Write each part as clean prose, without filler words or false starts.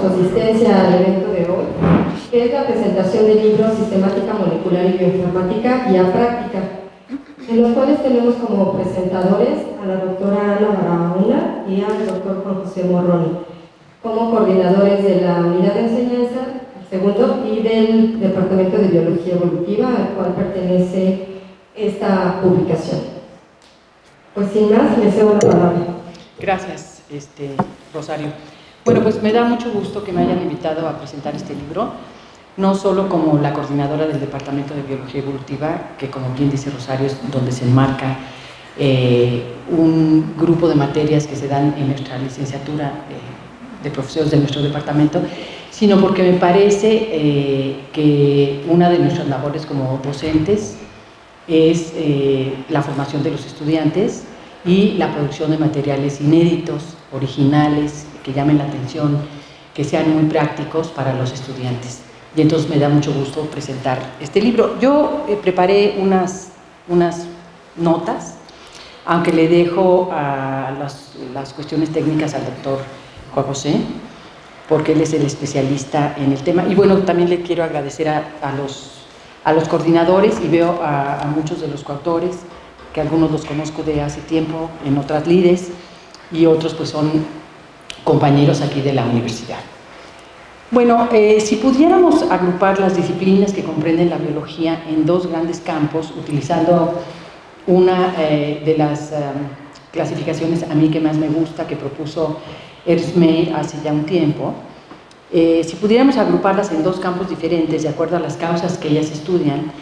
su asistencia al evento de hoy, que es la presentación del libro Sistemática Molecular y Bioinformática Guía Práctica, en los cuales tenemos como presentadores a la doctora Ana Barahona y al doctor Juan José Morroni, como coordinadores de la unidad de enseñanza, segundo, y del Departamento de Biología Evolutiva, al cual pertenece esta publicación. Pues sin más, le cedo la palabra. Gracias, Rosario. Bueno, pues me da mucho gusto que me hayan invitado a presentar este libro, no solo como la coordinadora del Departamento de Biología Evolutiva, que como bien dice Rosario, es donde se enmarca un grupo de materias que se dan en nuestra licenciatura de profesores de nuestro departamento, sino porque me parece que una de nuestras labores como docentes es la formación de los estudiantes y la producción de materiales inéditos, originales, que llamen la atención, que sean muy prácticos para los estudiantes. Y entonces me da mucho gusto presentar este libro. Yo preparé unas notas, aunque le dejo a las cuestiones técnicas al doctor Juan José, porque él es el especialista en el tema. Y bueno, también le quiero agradecer a los coordinadores, y veo a muchos de los coautores, que algunos los conozco de hace tiempo en otras lides, y otros pues son compañeros aquí de la universidad. Bueno, si pudiéramos agrupar las disciplinas que comprenden la biología en dos grandes campos, utilizando una de las clasificaciones a mí que más me gusta, que propuso Ernst Mayr hace ya un tiempo, si pudiéramos agruparlas en dos campos diferentes de acuerdo a las causas que ellas estudian,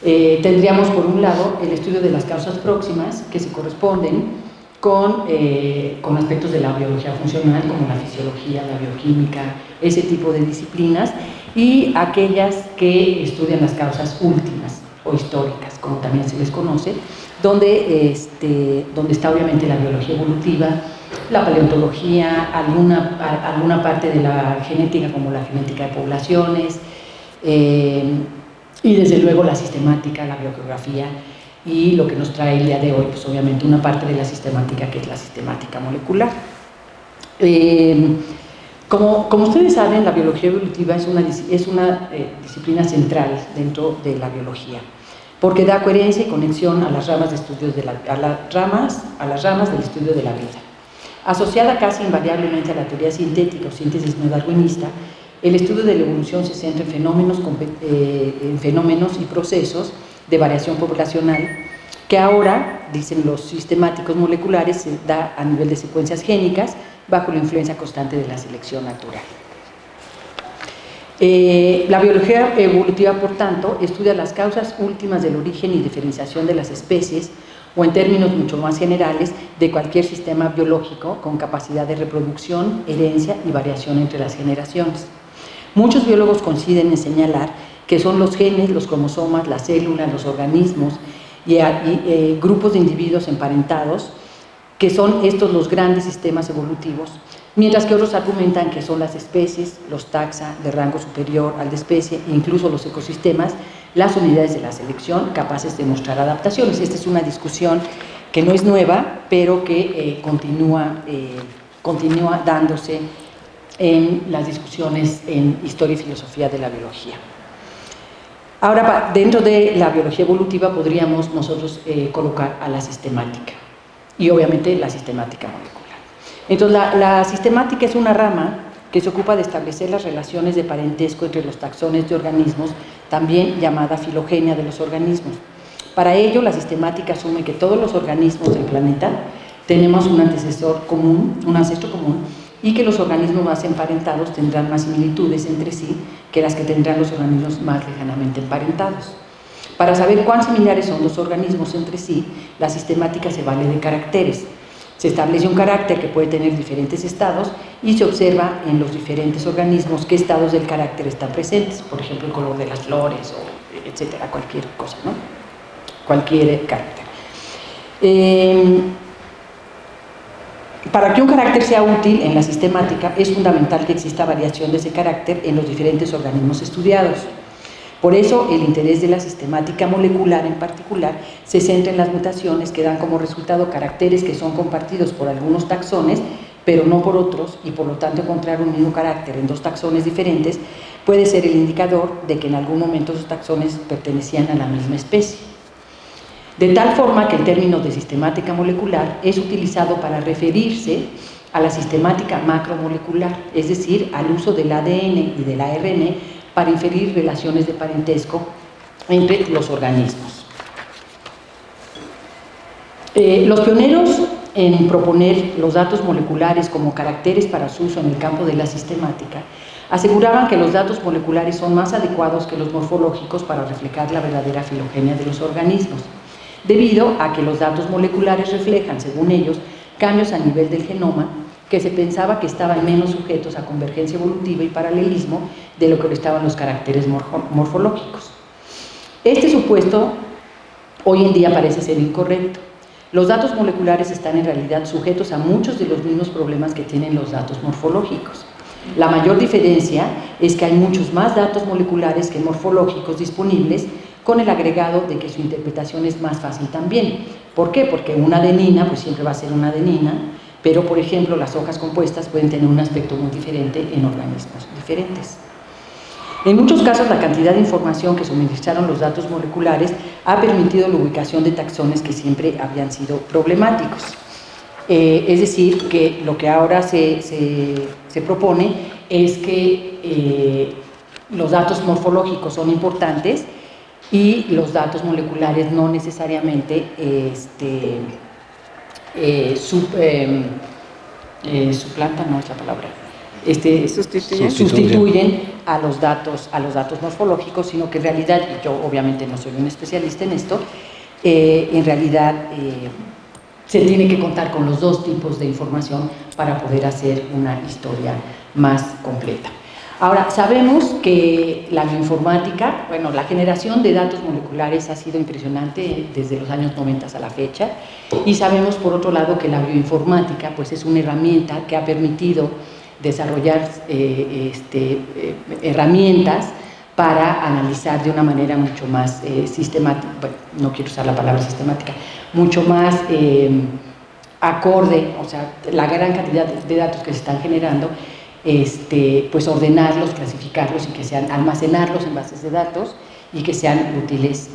tendríamos por un lado el estudio de las causas próximas, que se corresponden con aspectos de la biología funcional, como la fisiología, la bioquímica, ese tipo de disciplinas, y aquellas que estudian las causas últimas o históricas, como también se les conoce, donde está obviamente la biología evolutiva, la paleontología, alguna parte de la genética, como la genética de poblaciones, y desde luego la sistemática, la biogeografía, y lo que nos trae el día de hoy, pues obviamente una parte de la sistemática, que es la sistemática molecular. Como ustedes saben, la biología evolutiva es una disciplina central dentro de la biología, porque da coherencia y conexión a las ramas de estudios a las ramas del estudio de la vida. Asociada casi invariablemente a la teoría sintética o síntesis neodarwinista, el estudio de la evolución se centra en fenómenos y procesos de variación poblacional, que ahora, dicen los sistemáticos moleculares, se da a nivel de secuencias génicas bajo la influencia constante de la selección natural. La biología evolutiva, por tanto, estudia las causas últimas del origen y diferenciación de las especies, o en términos mucho más generales, de cualquier sistema biológico con capacidad de reproducción, herencia y variación entre las generaciones. Muchos biólogos coinciden en señalar que son los genes, los cromosomas, las células, los organismos y grupos de individuos emparentados, que son estos los grandes sistemas evolutivos, mientras que otros argumentan que son las especies, los taxa de rango superior al de especie e incluso los ecosistemas, las unidades de la selección capaces de mostrar adaptaciones. Esta es una discusión que no es nueva, pero que continúa dándose en las discusiones en historia y filosofía de la biología. Ahora, dentro de la biología evolutiva podríamos nosotros colocar a la sistemática, y obviamente la sistemática molecular. Entonces, la sistemática es una rama que se ocupa de establecer las relaciones de parentesco entre los taxones de organismos, también llamada filogenia de los organismos. Para ello, la sistemática asume que todos los organismos del planeta tenemos un ancestro común, y que los organismos más emparentados tendrán más similitudes entre sí que las que tendrán los organismos más lejanamente emparentados. Para saber cuán similares son los organismos entre sí, la sistemática se vale de caracteres. Se establece un carácter que puede tener diferentes estados y se observa en los diferentes organismos qué estados del carácter están presentes, por ejemplo, el color de las flores, o etcétera, cualquier cosa, ¿no? Cualquier carácter. Para que un carácter sea útil en la sistemática, es fundamental que exista variación de ese carácter en los diferentes organismos estudiados. Por eso, el interés de la sistemática molecular en particular se centra en las mutaciones que dan como resultado caracteres que son compartidos por algunos taxones, pero no por otros, y por lo tanto encontrar un mismo carácter en dos taxones diferentes, puede ser el indicador de que en algún momento esos taxones pertenecían a la misma especie. De tal forma que el término de sistemática molecular es utilizado para referirse a la sistemática macromolecular, es decir, al uso del ADN y del ARN para inferir relaciones de parentesco entre los organismos. Los pioneros en proponer los datos moleculares como caracteres para su uso en el campo de la sistemática aseguraban que los datos moleculares son más adecuados que los morfológicos para reflejar la verdadera filogenia de los organismos, debido a que los datos moleculares reflejan, según ellos, cambios a nivel del genoma que se pensaba que estaban menos sujetos a convergencia evolutiva y paralelismo de lo que lo estaban los caracteres morfológicos. Este supuesto hoy en día parece ser incorrecto. Los datos moleculares están en realidad sujetos a muchos de los mismos problemas que tienen los datos morfológicos. La mayor diferencia es que hay muchos más datos moleculares que morfológicos disponibles, con el agregado de que su interpretación es más fácil también. ¿Por qué? Porque una adenina pues siempre va a ser una adenina, pero por ejemplo las hojas compuestas pueden tener un aspecto muy diferente en organismos diferentes. En muchos casos la cantidad de información que suministraron los datos moleculares ha permitido la ubicación de taxones que siempre habían sido problemáticos. Es decir, que lo que ahora se propone es que los datos morfológicos son importantes y los datos moleculares no necesariamente suplantan, no es la palabra, sustituyen a los datos morfológicos, sino que en realidad, y yo obviamente no soy un especialista en esto, en realidad se tiene que contar con los dos tipos de información para poder hacer una historia más completa. Ahora, sabemos que la bioinformática, bueno, la generación de datos moleculares ha sido impresionante desde los años 90 a la fecha, y sabemos por otro lado que la bioinformática pues es una herramienta que ha permitido desarrollar herramientas para analizar de una manera mucho más sistemática, bueno, no quiero usar la palabra sistemática, mucho más acorde, o sea, la gran cantidad de datos que se están generando, pues ordenarlos, clasificarlos y que sean, almacenarlos en bases de datos y que sean útiles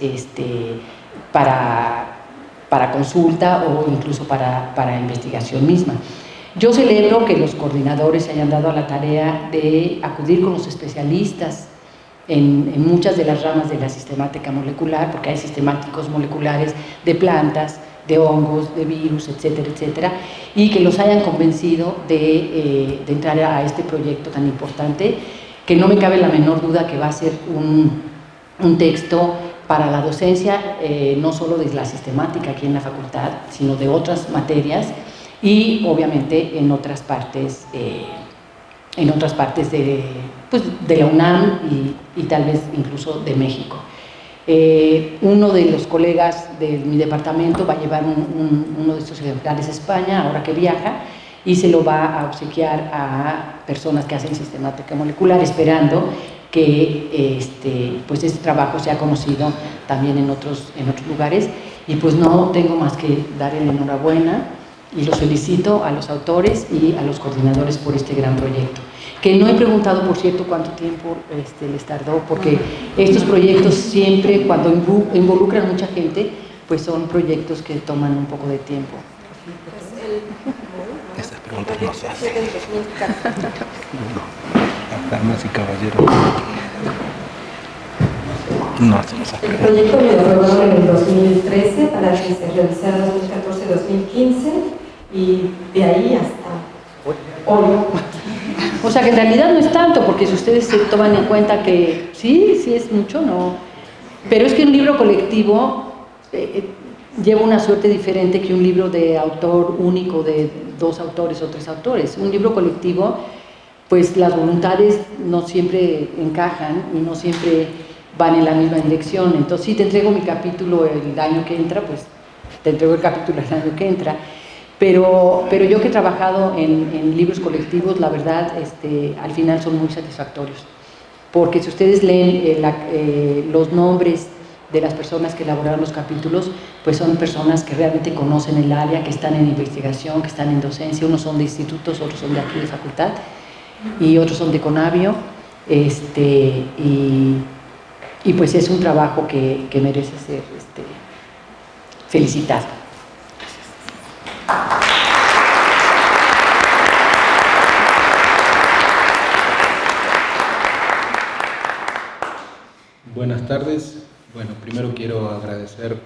para consulta o incluso para investigación misma. Yo celebro que los coordinadores se hayan dado a la tarea de acudir con los especialistas en muchas de las ramas de la sistemática molecular, porque hay sistemáticos moleculares de plantas, de hongos, de virus, etcétera, etcétera, y que los hayan convencido de entrar a este proyecto tan importante, que no me cabe la menor duda que va a ser un texto para la docencia, no solo de la sistemática aquí en la facultad, sino de otras materias y obviamente en otras partes de la UNAM y tal vez incluso de México. Uno de los colegas de mi departamento va a llevar uno de estos ejemplares a España, ahora que viaja, y se lo va a obsequiar a personas que hacen sistemática molecular, esperando que pues este trabajo sea conocido también en otros lugares. Y pues no tengo más que darle la enhorabuena y los felicito a los autores y a los coordinadores por este gran proyecto. Que no he preguntado, por cierto, cuánto tiempo les tardó, porque estos proyectos siempre, cuando involucran mucha gente, pues son proyectos que toman un poco de tiempo. Estas preguntas no se hacen. Damas y caballeros, no hacen esas El preguntas. proyecto lo elaboraron en el 2013 para que se realizara 2014-2015 y de ahí hasta hoy. O sea que en realidad no es tanto, porque si ustedes se toman en cuenta que sí es mucho, no. Pero es que un libro colectivo lleva una suerte diferente que un libro de autor único de 2 autores o 3 autores. Un libro colectivo, pues las voluntades no siempre encajan y no siempre van en la misma dirección. Entonces, si te entrego mi capítulo el año que entra, pues te entrego el capítulo el año que entra. Pero yo que he trabajado en libros colectivos, la verdad, al final son muy satisfactorios. Porque si ustedes leen los nombres de las personas que elaboraron los capítulos, pues son personas que realmente conocen el área, que están en investigación, que están en docencia. Unos son de institutos, otros son de aquí de facultad y otros son de Conavio. Y pues es un trabajo que merece ser felicitado. Buenas tardes. Bueno, primero quiero agradecer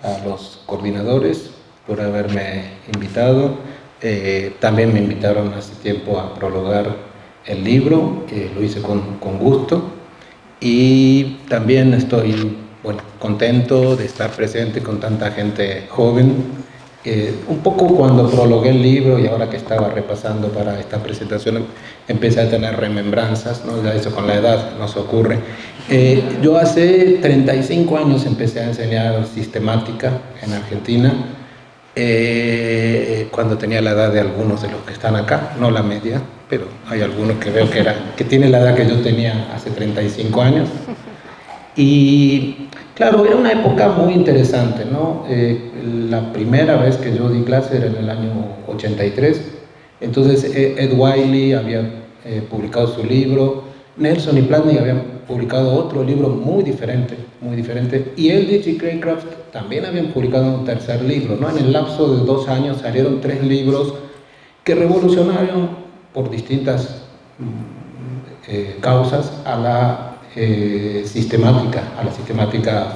a los coordinadores por haberme invitado. También me invitaron hace tiempo a prologar el libro, lo hice con gusto. Y también estoy, bueno, contento de estar presente con tanta gente joven. Un poco cuando prologué el libro y ahora que estaba repasando para esta presentación, empecé a tener remembranzas, ¿no? Ya eso con la edad nos ocurre. Yo hace 35 años empecé a enseñar sistemática en Argentina, cuando tenía la edad de algunos de los que están acá, no la media, pero hay algunos que veo que tienen la edad que yo tenía hace 35 años. Y claro, era una época muy interesante, ¿no? La primera vez que yo di clase era en el año 83, entonces Ed Wiley había publicado su libro, Nelson y Platney habían publicado otro libro muy diferente, y Eldridge y Craycraft también habían publicado un tercer libro, ¿no? En el lapso de 2 años salieron 3 libros que revolucionaron por distintas causas a la sistemática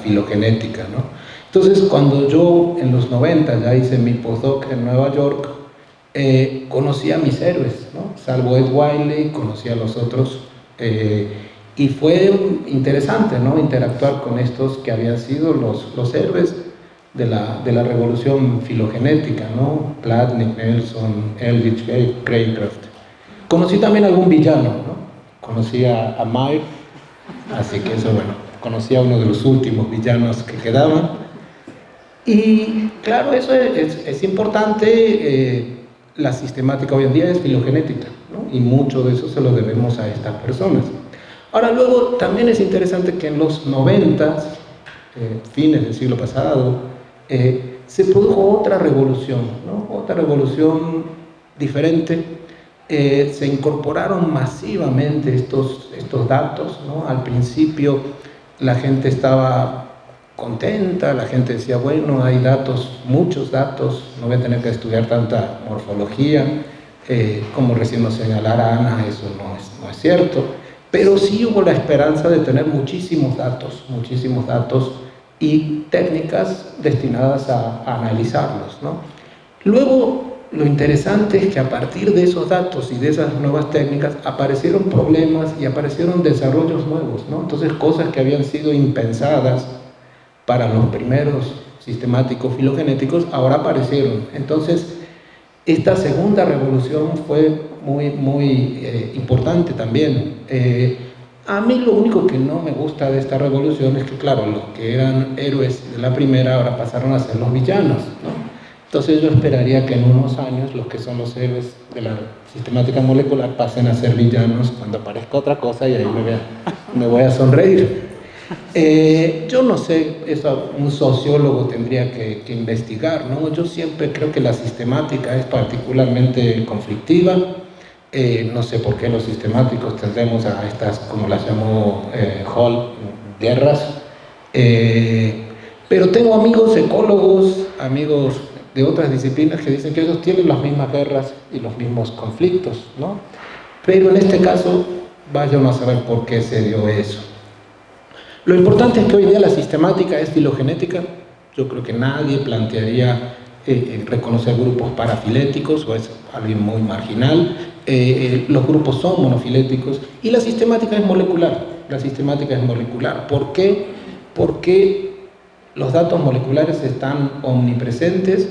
filogenética, ¿no? Entonces, cuando yo en los 90 ya hice mi postdoc en Nueva York, conocí a mis héroes, ¿no? Salvo Ed Wiley, conocí a los otros, y fue interesante, ¿no? Interactuar con estos que habían sido los héroes de la revolución filogenética, ¿no? Platney, Nelson, Eldridge, Craycraft. Conocí también a algún villano, ¿no? Conocí a Meyer. Así que eso, bueno, conocí a uno de los últimos villanos que quedaban. Y claro, eso es importante. La sistemática hoy en día es filogenética, ¿no? Y mucho de eso se lo debemos a estas personas. Ahora, luego también es interesante que en los 90, fines del siglo pasado, se produjo otra revolución, ¿no? Otra revolución diferente. Se incorporaron masivamente estos datos, ¿no? Al principio la gente estaba contenta, la gente decía, bueno, hay datos, muchos datos, no voy a tener que estudiar tanta morfología, como recién nos señalara Ana, eso no es cierto, pero sí hubo la esperanza de tener muchísimos datos y técnicas destinadas a analizarlos, ¿no? Luego, lo interesante es que a partir de esos datos y de esas nuevas técnicas aparecieron problemas y aparecieron desarrollos nuevos, ¿no? Entonces, cosas que habían sido impensadas para los primeros sistemáticos filogenéticos ahora aparecieron. Entonces, esta segunda revolución fue muy importante también. A mí lo único que no me gusta de esta revolución es que, claro, los que eran héroes de la primera ahora pasaron a ser los villanos, ¿no? Entonces yo esperaría que en unos años los que son los héroes de la sistemática molecular pasen a ser villanos cuando aparezca otra cosa y ahí me voy a sonreír. Yo no sé, eso un sociólogo tendría que investigar, ¿no? Yo siempre creo que la sistemática es particularmente conflictiva. No sé por qué los sistemáticos tendremos a estas, como las llamó Hall, guerras. Pero tengo amigos ecólogos, amigos de otras disciplinas que dicen que ellos tienen las mismas guerras y los mismos conflictos, ¿no? Pero en este caso, vaya uno a saber por qué se dio eso. Lo importante es que hoy día la sistemática es filogenética. Yo creo que nadie plantearía reconocer grupos parafiléticos, o es algo muy marginal. Los grupos son monofiléticos y la sistemática es molecular. La sistemática es molecular. ¿Por qué? Porque los datos moleculares están omnipresentes,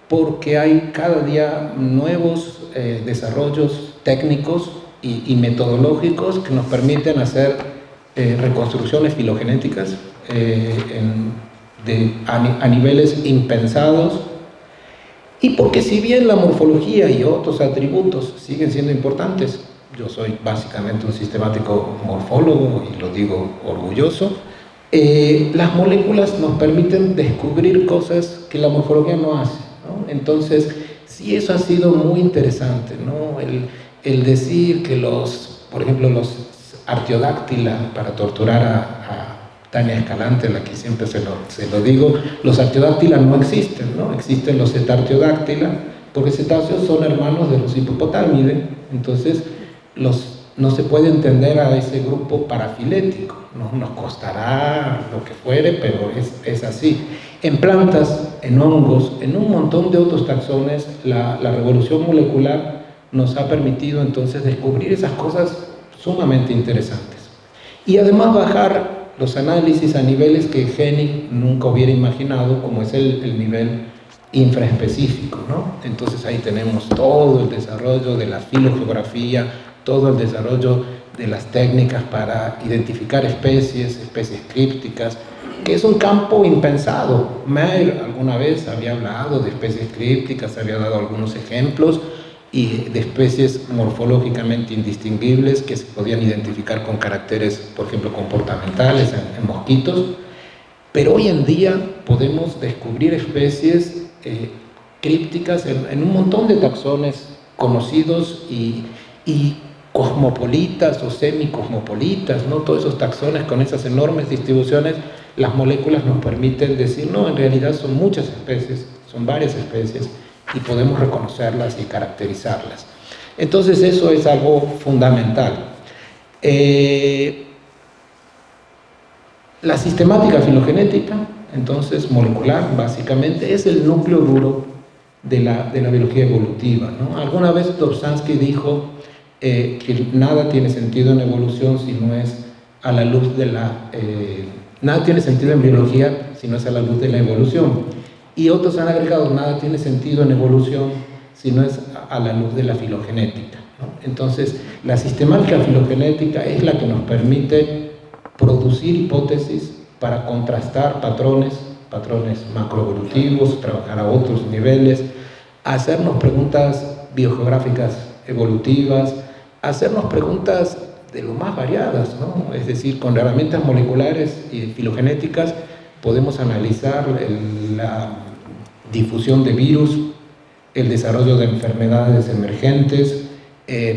porque hay cada día nuevos desarrollos técnicos y metodológicos que nos permiten hacer reconstrucciones filogenéticas a niveles impensados, y porque si bien la morfología y otros atributos siguen siendo importantes, yo soy básicamente un sistemático morfólogo y lo digo orgulloso, las moléculas nos permiten descubrir cosas que la morfología no hace, ¿no? Entonces, sí, eso ha sido muy interesante, ¿no? El decir que por ejemplo, los Artiodáctila, para torturar a Tania Escalante, a la que siempre se lo digo, los Artiodáctila no existen, ¿no? Existen los Cetartiodáctila, porque cetáceos son hermanos de los Hippopotámidae, entonces no se puede entender a ese grupo parafilético, ¿no? Nos costará lo que fuere, pero es así. En plantas, en hongos, en un montón de otros taxones, la revolución molecular nos ha permitido entonces descubrir esas cosas sumamente interesantes. Y además bajar los análisis a niveles que Hennig nunca hubiera imaginado, como es el nivel infraespecífico, ¿no? Entonces ahí tenemos todo el desarrollo de la filogeografía, todo el desarrollo de las técnicas para identificar especies crípticas, que es un campo impensado. Mayr alguna vez había hablado de especies crípticas, había dado algunos ejemplos, y de especies morfológicamente indistinguibles que se podían identificar con caracteres, por ejemplo, comportamentales en mosquitos, pero hoy en día podemos descubrir especies crípticas en un montón de taxones conocidos y cosmopolitas o semicosmopolitas, ¿no? Todos esos taxones con esas enormes distribuciones, las moléculas nos permiten decir, no, en realidad son muchas especies, son varias especies, y podemos reconocerlas y caracterizarlas. Entonces eso es algo fundamental. La sistemática filogenética, entonces molecular, básicamente, es el núcleo duro de la biología evolutiva, ¿no? Alguna vez Dobzhansky dijo que nada tiene sentido en evolución si no es a la luz de nada tiene sentido en biología si no es a la luz de la evolución. Y otros han agregado, nada tiene sentido en evolución si no es a la luz de la filogenética, ¿no? Entonces, la sistemática filogenética es la que nos permite producir hipótesis para contrastar patrones macroevolutivos, trabajar a otros niveles, hacernos preguntas biogeográficas evolutivas, hacernos preguntas de lo más variadas, ¿no? Es decir, con herramientas moleculares y filogenéticas podemos analizar la difusión de virus, el desarrollo de enfermedades emergentes,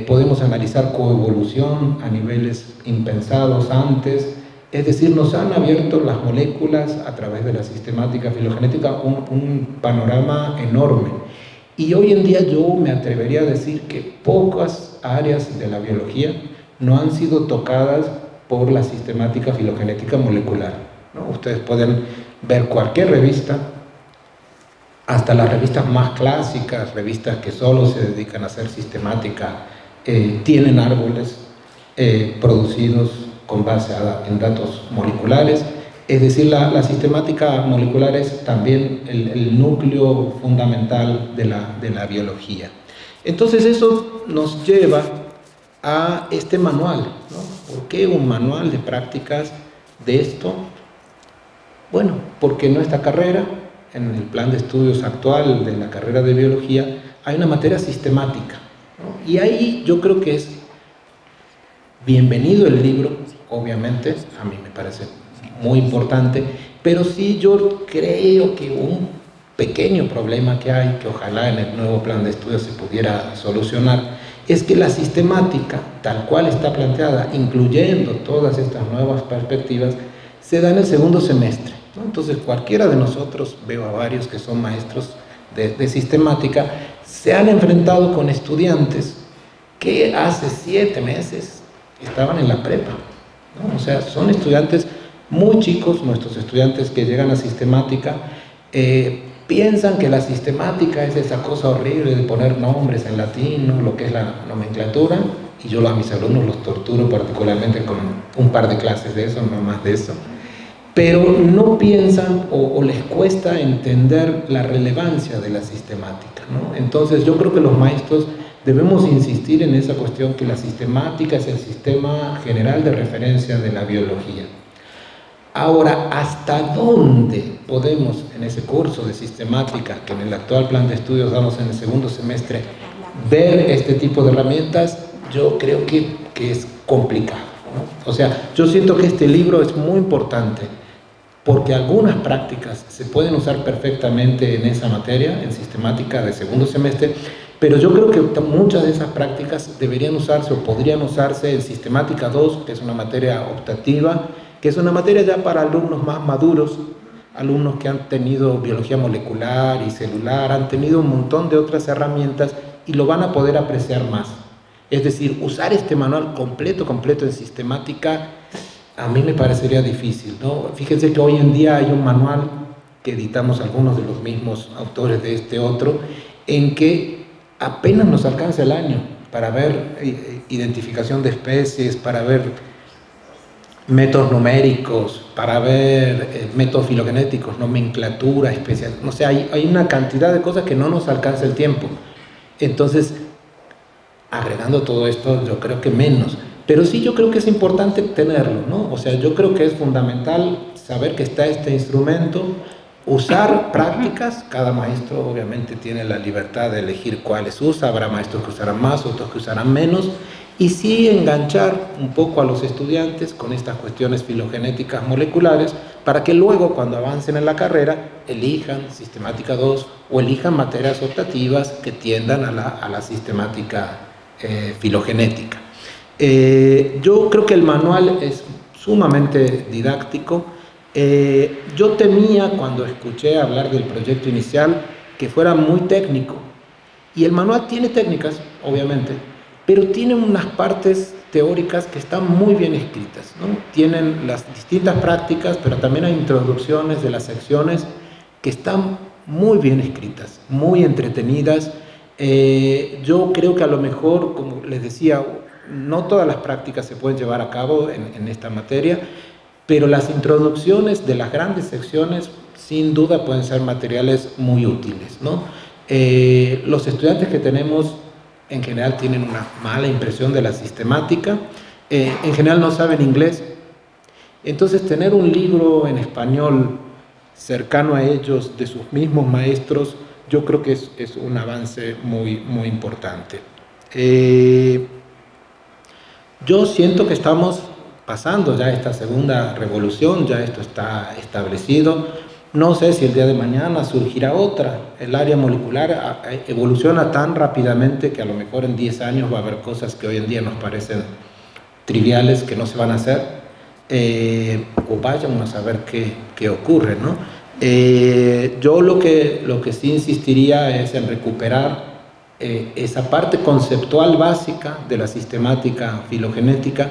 podemos analizar coevolución a niveles impensados antes, es decir, nos han abierto las moléculas a través de la sistemática filogenética un panorama enorme. Y hoy en día yo me atrevería a decir que pocas áreas de la biología no han sido tocadas por la sistemática filogenética molecular, ¿no? Ustedes pueden ver cualquier revista, hasta las revistas más clásicas, revistas que solo se dedican a hacer sistemática, tienen árboles producidos con base en datos moleculares. Es decir, la sistemática molecular es también el núcleo fundamental de la biología. Entonces eso nos lleva a este manual, ¿no? ¿Por qué un manual de prácticas de esto? Bueno, porque en nuestra carrera, en el plan de estudios actual de la carrera de biología, hay una materia sistemática, ¿no? Y ahí yo creo que es bienvenido el libro, obviamente, a mí me parece muy importante, pero sí yo creo que un pequeño problema que hay, que ojalá en el nuevo plan de estudios se pudiera solucionar, es que la sistemática, tal cual está planteada, incluyendo todas estas nuevas perspectivas, se da en el segundo semestre, ¿no? Entonces cualquiera de nosotros, veo a varios que son maestros de sistemática, se han enfrentado con estudiantes que hace 7 meses estaban en la prepa, ¿no? O sea, son estudiantes muy chicos, nuestros estudiantes que llegan a sistemática, piensan que la sistemática es esa cosa horrible de poner nombres en latín, ¿no? Lo que es la nomenclatura, y yo a mis alumnos los torturo particularmente con un par de clases de eso, no más de eso, pero no piensan o les cuesta entender la relevancia de la sistemática, ¿no? Entonces yo creo que los maestros debemos insistir en esa cuestión, que la sistemática es el sistema general de referencia de la biología. Ahora, ¿hasta dónde podemos en ese curso de sistemática que en el actual plan de estudios damos en el segundo semestre ver este tipo de herramientas? Yo creo que es complicado, ¿no? O sea, yo siento que este libro es muy importante porque algunas prácticas se pueden usar perfectamente en esa materia, en sistemática de segundo semestre, pero yo creo que muchas de esas prácticas deberían usarse o podrían usarse en sistemática 2, que es una materia optativa, que es una materia ya para alumnos más maduros, alumnos que han tenido biología molecular y celular, han tenido un montón de otras herramientas y lo van a poder apreciar más. Es decir, usar este manual completo en sistemática, a mí me parecería difícil, ¿no? Fíjense que hoy en día hay un manual que editamos algunos de los mismos autores de este otro, en que apenas nos alcanza el año para ver identificación de especies, para ver métodos numéricos, para ver métodos filogenéticos, nomenclatura especial, no sé, hay una cantidad de cosas que no nos alcanza el tiempo. Entonces, agregando todo esto, yo creo que menos. Pero sí, yo creo que es importante tenerlo, ¿no? O sea, yo creo que es fundamental saber que está este instrumento, usar prácticas. Cada maestro obviamente tiene la libertad de elegir cuáles usa, habrá maestros que usarán más, otros que usarán menos, y sí enganchar un poco a los estudiantes con estas cuestiones filogenéticas moleculares para que luego, cuando avancen en la carrera, elijan sistemática 2 o elijan materias optativas que tiendan a la sistemática filogenética. Yo creo que el manual es sumamente didáctico. Yo temía, cuando escuché hablar del proyecto inicial, que fuera muy técnico, y el manual tiene técnicas, obviamente, pero tiene unas partes teóricas que están muy bien escritas, ¿no? Tienen las distintas prácticas, pero también hay introducciones de las secciones que están muy bien escritas, muy entretenidas. Yo creo que a lo mejor, como les decía, no todas las prácticas se pueden llevar a cabo en esta materia, pero las introducciones de las grandes secciones sin duda pueden ser materiales muy útiles, ¿no? Los estudiantes que tenemos en general tienen una mala impresión de la sistemática, en general no saben inglés, entonces tener un libro en español cercano a ellos, de sus mismos maestros, yo creo que es un avance muy importante. Yo siento que estamos pasando ya esta segunda revolución, ya esto está establecido. No sé si el día de mañana surgirá otra. El área molecular evoluciona tan rápidamente que a lo mejor en 10 años va a haber cosas que hoy en día nos parecen triviales que no se van a hacer, o vayan a saber qué ocurre, ¿no? Yo lo que sí insistiría es en recuperar esa parte conceptual básica de la sistemática filogenética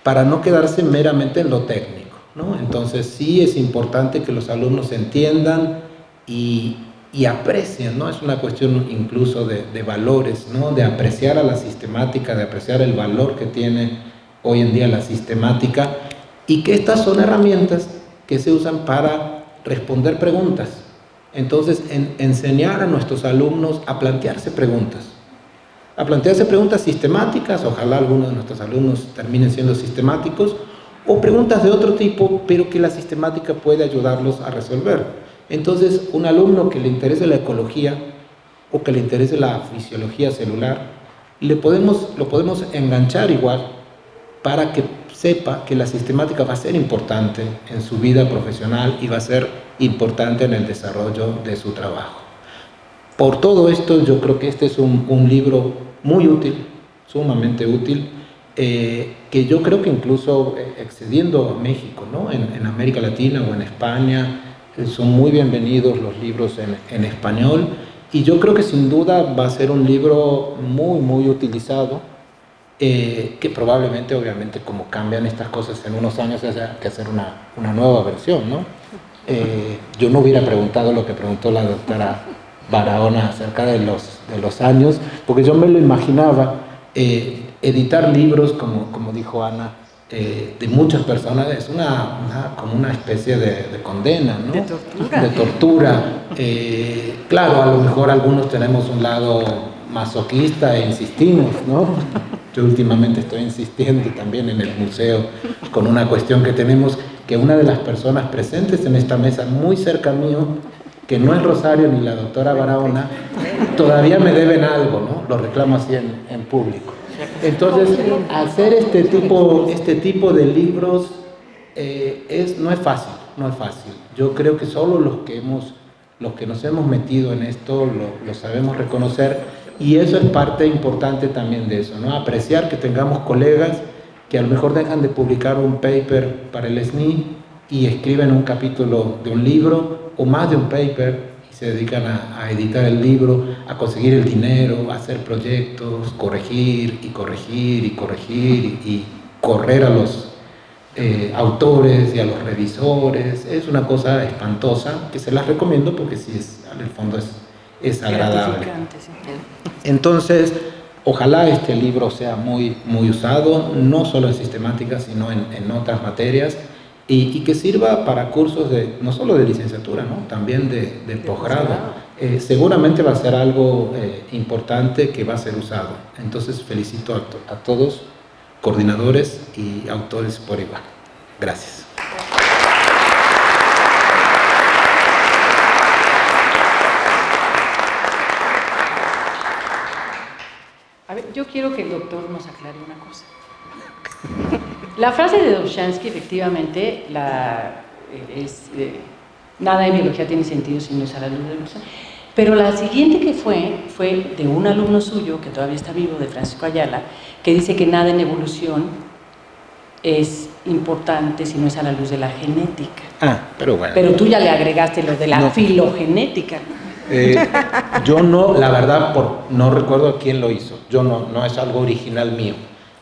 para no quedarse meramente en lo técnico, ¿no? Entonces sí es importante que los alumnos entiendan y aprecien, ¿no? Es una cuestión incluso de valores, ¿no? De apreciar a la sistemática, de apreciar el valor que tiene hoy en día la sistemática, y que estas son herramientas que se usan para responder preguntas. Entonces, enseñar a nuestros alumnos a plantearse preguntas sistemáticas, ojalá algunos de nuestros alumnos terminen siendo sistemáticos, o preguntas de otro tipo, pero que la sistemática puede ayudarlos a resolver. Entonces, un alumno que le interese la ecología o que le interese la fisiología celular, lo podemos enganchar igual para que sepa que la sistemática va a ser importante en su vida profesional y va a ser importante en el desarrollo de su trabajo. Por todo esto, yo creo que este es un libro muy útil, sumamente útil, que yo creo que incluso excediendo a México, ¿no? En América Latina o en España, son muy bienvenidos los libros en español, y yo creo que sin duda va a ser un libro muy utilizado, que probablemente, obviamente, como cambian estas cosas en unos años, haya que hacer una nueva versión, ¿no? Yo no hubiera preguntado lo que preguntó la doctora Barahona acerca de los años, porque yo me lo imaginaba, editar libros, como dijo Ana, de muchas personas, es como una especie de condena, ¿no? De tortura. De tortura. Claro, a lo mejor algunos tenemos un lado masoquista e insistimos, ¿no? Yo últimamente estoy insistiendo también en el museo con una cuestión que tenemos, que una de las personas presentes en esta mesa, muy cerca mío, que no es Rosario ni la doctora Barahona, todavía me deben algo, ¿no? Lo reclamo así en público. Entonces, hacer este tipo de libros no es fácil, no es fácil. Yo creo que solo los que nos hemos metido en esto lo sabemos reconocer, y eso es parte importante también de eso, ¿no? Apreciar que tengamos colegas que a lo mejor dejan de publicar un paper para el SNI y escriben un capítulo de un libro o más de un paper y se dedican a editar el libro, a conseguir el dinero, a hacer proyectos, corregir y correr a los autores y a los revisores. Es una cosa espantosa que se las recomiendo porque sí, en el fondo es agradable. Sí. Entonces, ojalá este libro sea muy usado, no solo en sistemática, sino en otras materias, y que sirva para cursos no solo de licenciatura, ¿no? También de posgrado. Seguramente va a ser algo importante que va a ser usado. Entonces, felicito a todos, coordinadores y autores por igual. Gracias. A ver, yo quiero que el doctor nos aclare una cosa. La frase de Dobzhansky, efectivamente, nada en biología tiene sentido si no es a la luz de la evolución. Pero la siguiente que fue de un alumno suyo, que todavía está vivo, de Francisco Ayala, que dice que nada en evolución es importante si no es a la luz de la genética. Pero bueno. Pero tú ya le agregaste lo de la filogenética. Yo no, la verdad, no recuerdo quién lo hizo. Yo no es algo original mío.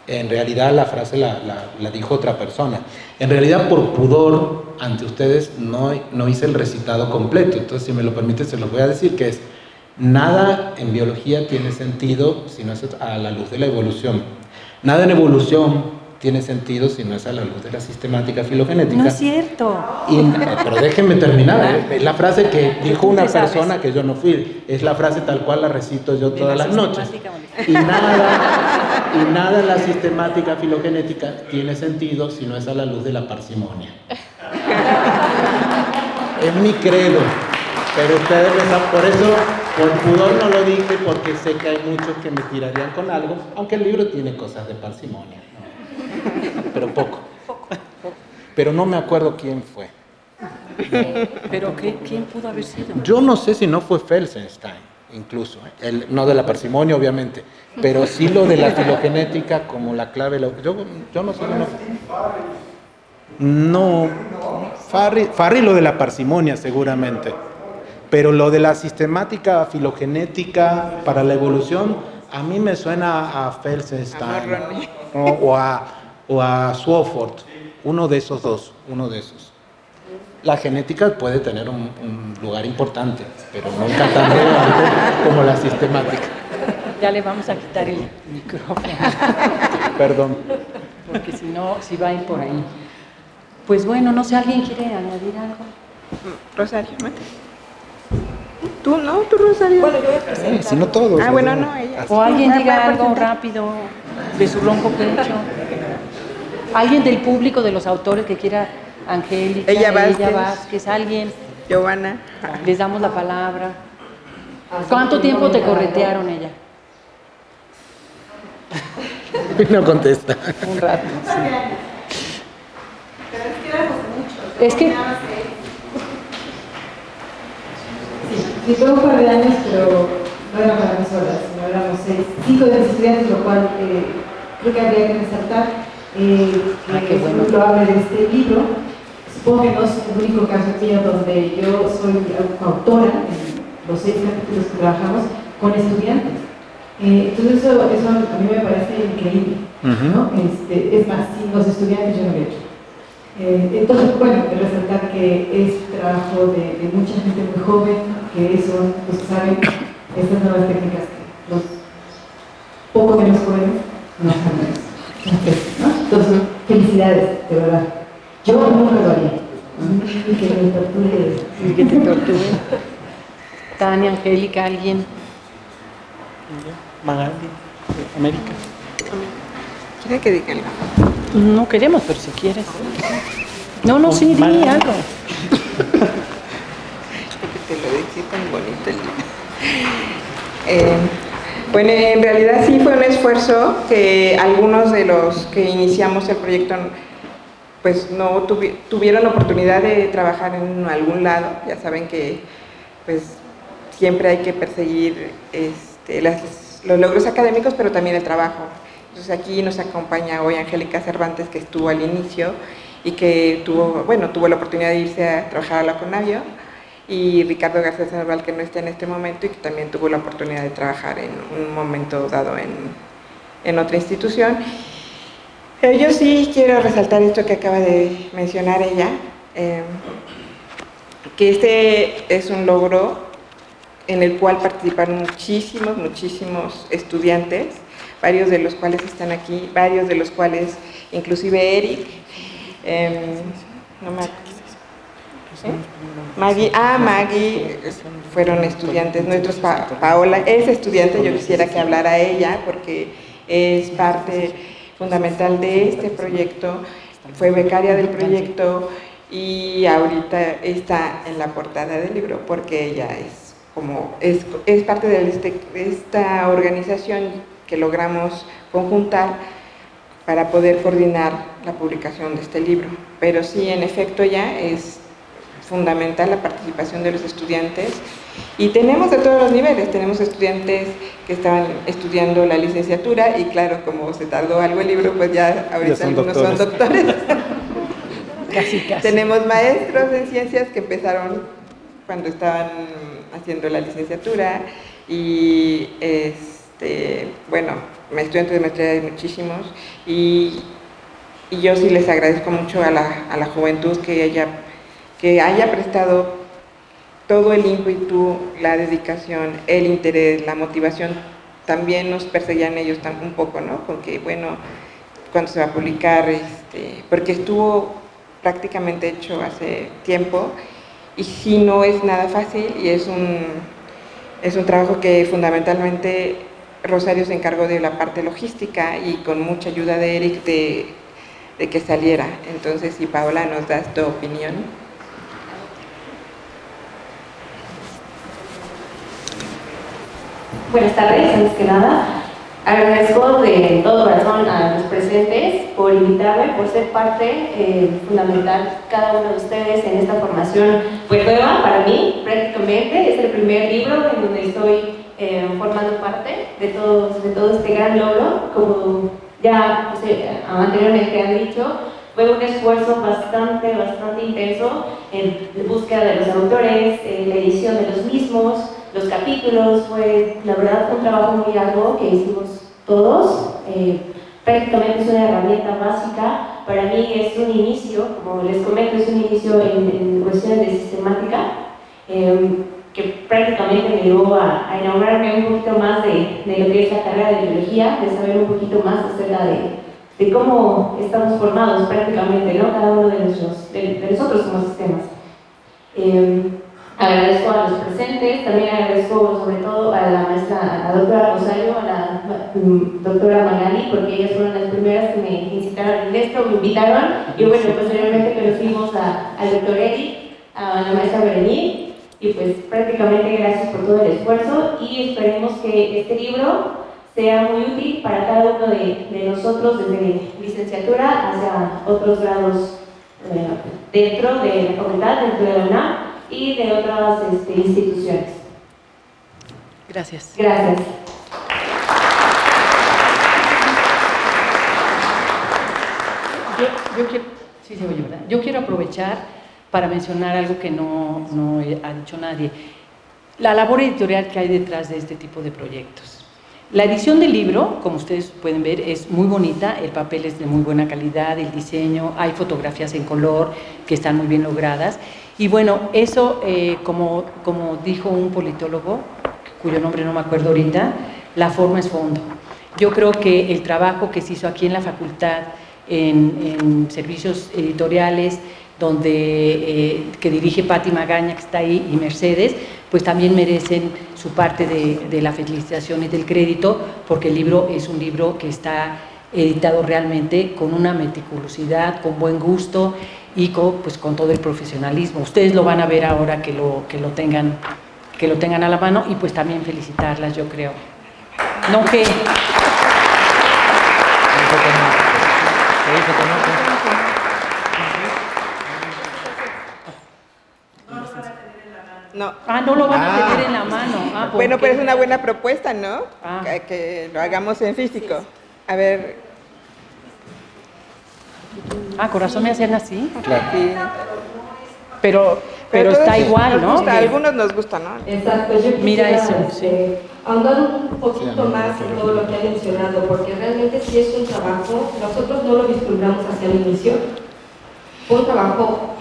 En realidad la frase la dijo otra persona. En realidad, por pudor ante ustedes, no hice el recitado completo. Entonces, si me lo permite, se los voy a decir, que es: nada en biología tiene sentido si no es a la luz de la evolución. Nada en evolución tiene sentido si no es a la luz de la sistemática filogenética. No es cierto. Pero déjenme terminar. Es la frase que dijo una persona que yo no fui. Es la frase tal cual la recito yo todas las noches. Y nada en la sistemática filogenética tiene sentido si no es a la luz de la parsimonia. Es mi credo. Pero ustedes me saben, por eso, por pudor no lo dije, porque sé que hay muchos que me tirarían con algo, aunque el libro tiene cosas de parsimonia, ¿no? Pero poco. Pero no me acuerdo quién fue. ¿Pero quién pudo haber sido? Yo no sé si no fue Felsenstein, incluso. No de la parsimonia, obviamente, pero sí lo de la filogenética como la clave. Yo no sé. No, Farri lo de la parsimonia seguramente. Pero lo de la sistemática filogenética para la evolución, a mí me suena a Felsenstein, ¿no? o a Swofford, uno de esos dos, La genética puede tener un lugar importante, pero nunca tan relevante como la sistemática. Ya le vamos a quitar el micrófono. Perdón. Porque si va a ir por ahí. Pues bueno, no sé, ¿alguien quiere añadir algo? Rosario, ¿no? ¿Tú no? ¿Tú, Rosario? Bueno, yo voy a presentar. Si no todos. Bueno, no, ella. O alguien diga ¿Puede algo presentar? rápido de su ronco pecho. Alguien del público, de los autores que quiera, Angélica, Ella ella Vázquez. Vázquez, alguien. Giovanna. Les damos la palabra. ¿Cuánto tiempo te corretearon ella? No contesta. Un rato, sí. Es que Sí, fue un par de años, pero no eran para mí solas, sino éramos 5 de mis estudiantes, lo cual creo que habría que resaltar que es muy probable de este libro. Supongo que no es el único caso mío donde yo soy autora en los 6 capítulos que trabajamos con estudiantes. Entonces eso a mí me parece increíble, ¿no? Es más, sin los estudiantes yo no lo he hecho. Entonces, bueno, de resaltar que es trabajo de mucha gente muy joven, que son los que saben estas nuevas técnicas que los poco menos jóvenes no saben eso, ¿no? Entonces, felicidades, de verdad. Yo nunca lo haría. Y que me torture. y que te torture. Tania, Angélica, alguien. Magali, América. ¿Quiere que diga algo? No queremos, pero si quieres. No, sí, di algo. Que te lo dije tan bonito el libro. Bueno, en realidad sí fue un esfuerzo que algunos de los que iniciamos el proyecto pues no tuvieron oportunidad de trabajar en algún lado. Ya saben que pues siempre hay que perseguir los logros académicos, pero también el trabajo. Entonces aquí nos acompaña hoy Angélica Cervantes, que estuvo al inicio y que tuvo la oportunidad de irse a trabajar a la Conavio, y Ricardo García Sandoval, que no está en este momento y que también tuvo la oportunidad de trabajar en un momento dado en otra institución. Yo sí quiero resaltar esto que acaba de mencionar ella, que este es un logro en el cual participaron muchísimos estudiantes, varios de los cuales están aquí, varios de los cuales, inclusive Eric, Maggie, fueron estudiantes nuestros. Paola es estudiante, yo quisiera que hablara ella porque es parte fundamental de este proyecto, fue becaria del proyecto y ahorita está en la portada del libro porque ella es parte de esta organización que logramos conjuntar para poder coordinar la publicación de este libro. Pero sí, en efecto, ya es fundamental la participación de los estudiantes, y tenemos de todos los niveles. Tenemos estudiantes que estaban estudiando la licenciatura y claro, como se tardó algo el libro, pues ya ahorita algunos son doctores. Casi. Tenemos maestros en ciencias que empezaron cuando estaban haciendo la licenciatura y estudiantes de maestría hay muchísimos, y yo sí les agradezco mucho a la juventud que haya prestado todo el ímpetu, la dedicación, el interés, la motivación. También nos perseguían ellos un poco, ¿no? Con que, bueno, cuando se va a publicar, porque estuvo prácticamente hecho hace tiempo, y sí, no es nada fácil, y es un trabajo que fundamentalmente Rosario se encargó de la parte logística y con mucha ayuda de Eric de que saliera. Entonces, si Paola nos das tu opinión. Buenas tardes, antes que nada, agradezco de todo corazón a los presentes por invitarme, por ser parte fundamental cada uno de ustedes en esta formación pues nueva para mí, prácticamente. Es el primer libro en donde estoy formando parte de todo este gran logro. Como ya anteriormente han dicho, fue un esfuerzo bastante intenso en búsqueda de los autores, en la edición de los mismos, los capítulos. Fue, la verdad, un trabajo muy arduo que hicimos todos. Prácticamente es una herramienta básica. Para mí es un inicio, como les comento, es un inicio en cuestiones de sistemática, que prácticamente me llevó a enamorarme un poquito más de lo que es la carrera de biología, de saber un poquito más acerca de cómo estamos formados prácticamente, ¿no? Cada uno de nosotros como sistemas. Agradezco a los presentes, también agradezco sobre todo a la maestra, a la doctora Rosario, a la doctora Magali, porque ellas fueron las primeras que me incitaron en esto, me invitaron, y bueno, posteriormente conocimos al doctor Eric, a la maestra Berenice, y pues prácticamente gracias por todo el esfuerzo, y esperemos que este libro sea muy útil para cada uno de nosotros, desde licenciatura hacia otros grados dentro de la facultad, dentro de la UNAM y de otras instituciones. Gracias. Gracias. Yo quiero aprovechar para mencionar algo que no ha dicho nadie: la labor editorial que hay detrás de este tipo de proyectos. La edición del libro, como ustedes pueden ver, es muy bonita, el papel es de muy buena calidad, el diseño, hay fotografías en color que están muy bien logradas, y bueno, eso, como dijo un politólogo, cuyo nombre no me acuerdo ahorita, la forma es fondo. Yo creo que el trabajo que se hizo aquí en la facultad, en servicios editoriales, que dirige Patti Magaña, que está ahí, y Mercedes, pues también merecen su parte de la felicitación y del crédito, porque el libro es un libro que está editado realmente con una meticulosidad, con buen gusto y con todo el profesionalismo. Ustedes lo van a ver ahora que lo tengan a la mano, y pues también felicitarlas, yo creo. No que... No. Ah, no lo van a tener en la mano. Ah, Bueno, ¿por pero qué? es una buena propuesta, ¿no? Ah. Que lo hagamos en físico. A ver. Ah, corazón me hacían así. Claro. Sí. Pero todos está igual, nos ¿no? gusta, a algunos nos gusta, ¿no? Exacto, yo quisiera Mira eso, sí. ahondar un poquito más en todo lo que han mencionado, porque realmente sí es un trabajo, nosotros no lo vislumbramos hacia el inicio, fue un trabajo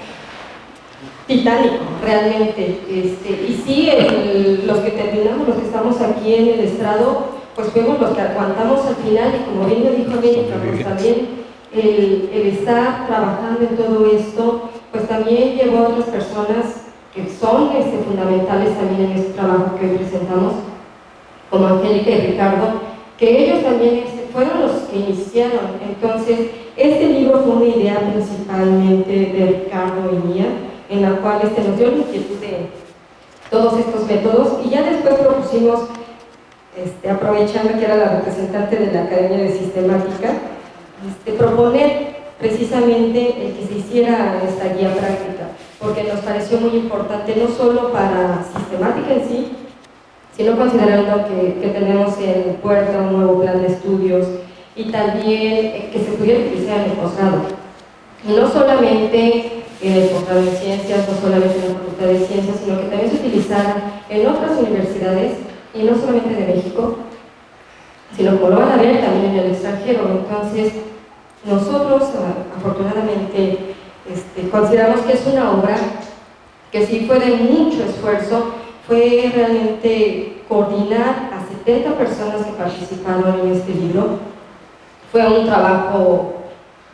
titánico, realmente, y sí, los que terminamos, los que estamos aquí en el estrado, pues fuimos los que aguantamos al final, y como bien lo dijo América, pues también el estar trabajando en todo esto, pues también llevó a otras personas que son fundamentales también en este trabajo que hoy presentamos, como Angélica y Ricardo, que ellos también fueron los que iniciaron. Entonces, este libro fue una idea principalmente de Ricardo y mía, en la cual nos dio la inquietud de todos estos métodos, y ya después propusimos, aprovechando que era la representante de la Academia de Sistemática, proponer precisamente el que se hiciera esta guía práctica, porque nos pareció muy importante no solo para sistemática en sí, sino considerando que tenemos en puerta un nuevo plan de estudios y también que se pudiera utilizar en el posgrado. Y no solamente en el posgrado de ciencias, no solamente en la Facultad de Ciencias, sino que también se utilizara en otras universidades, y no solamente de México, sino como lo van a ver también en el extranjero. Entonces, nosotros afortunadamente consideramos que es una obra que sí fue de mucho esfuerzo, fue realmente coordinar a 70 personas que participaron en este libro. Fue un trabajo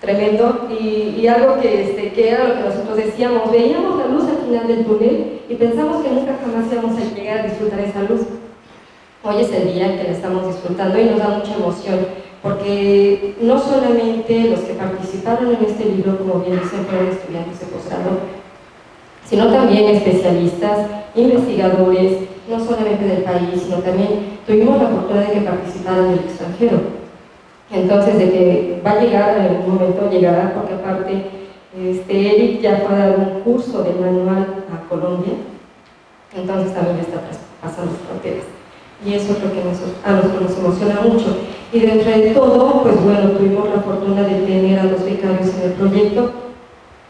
tremendo y algo que era lo que nosotros decíamos, veíamos la luz al final del túnel y pensamos que nunca jamás íbamos a llegar a disfrutar esa luz. Hoy es el día en que la estamos disfrutando y nos da mucha emoción, porque no solamente los que participaron en este libro, como bien dicen, fueron estudiantes de posgrado, sino también especialistas, investigadores, no solamente del país, sino también tuvimos la fortuna de que participaran del extranjero. Entonces, de que va a llegar, en algún momento llegará, porque aparte, Eric ya fue a dar un curso de manual a Colombia, entonces también ya está pasando fronteras. Y eso creo que a nosotros nos emociona mucho. Y dentro de todo, pues bueno, tuvimos la fortuna de tener a los becarios en el proyecto.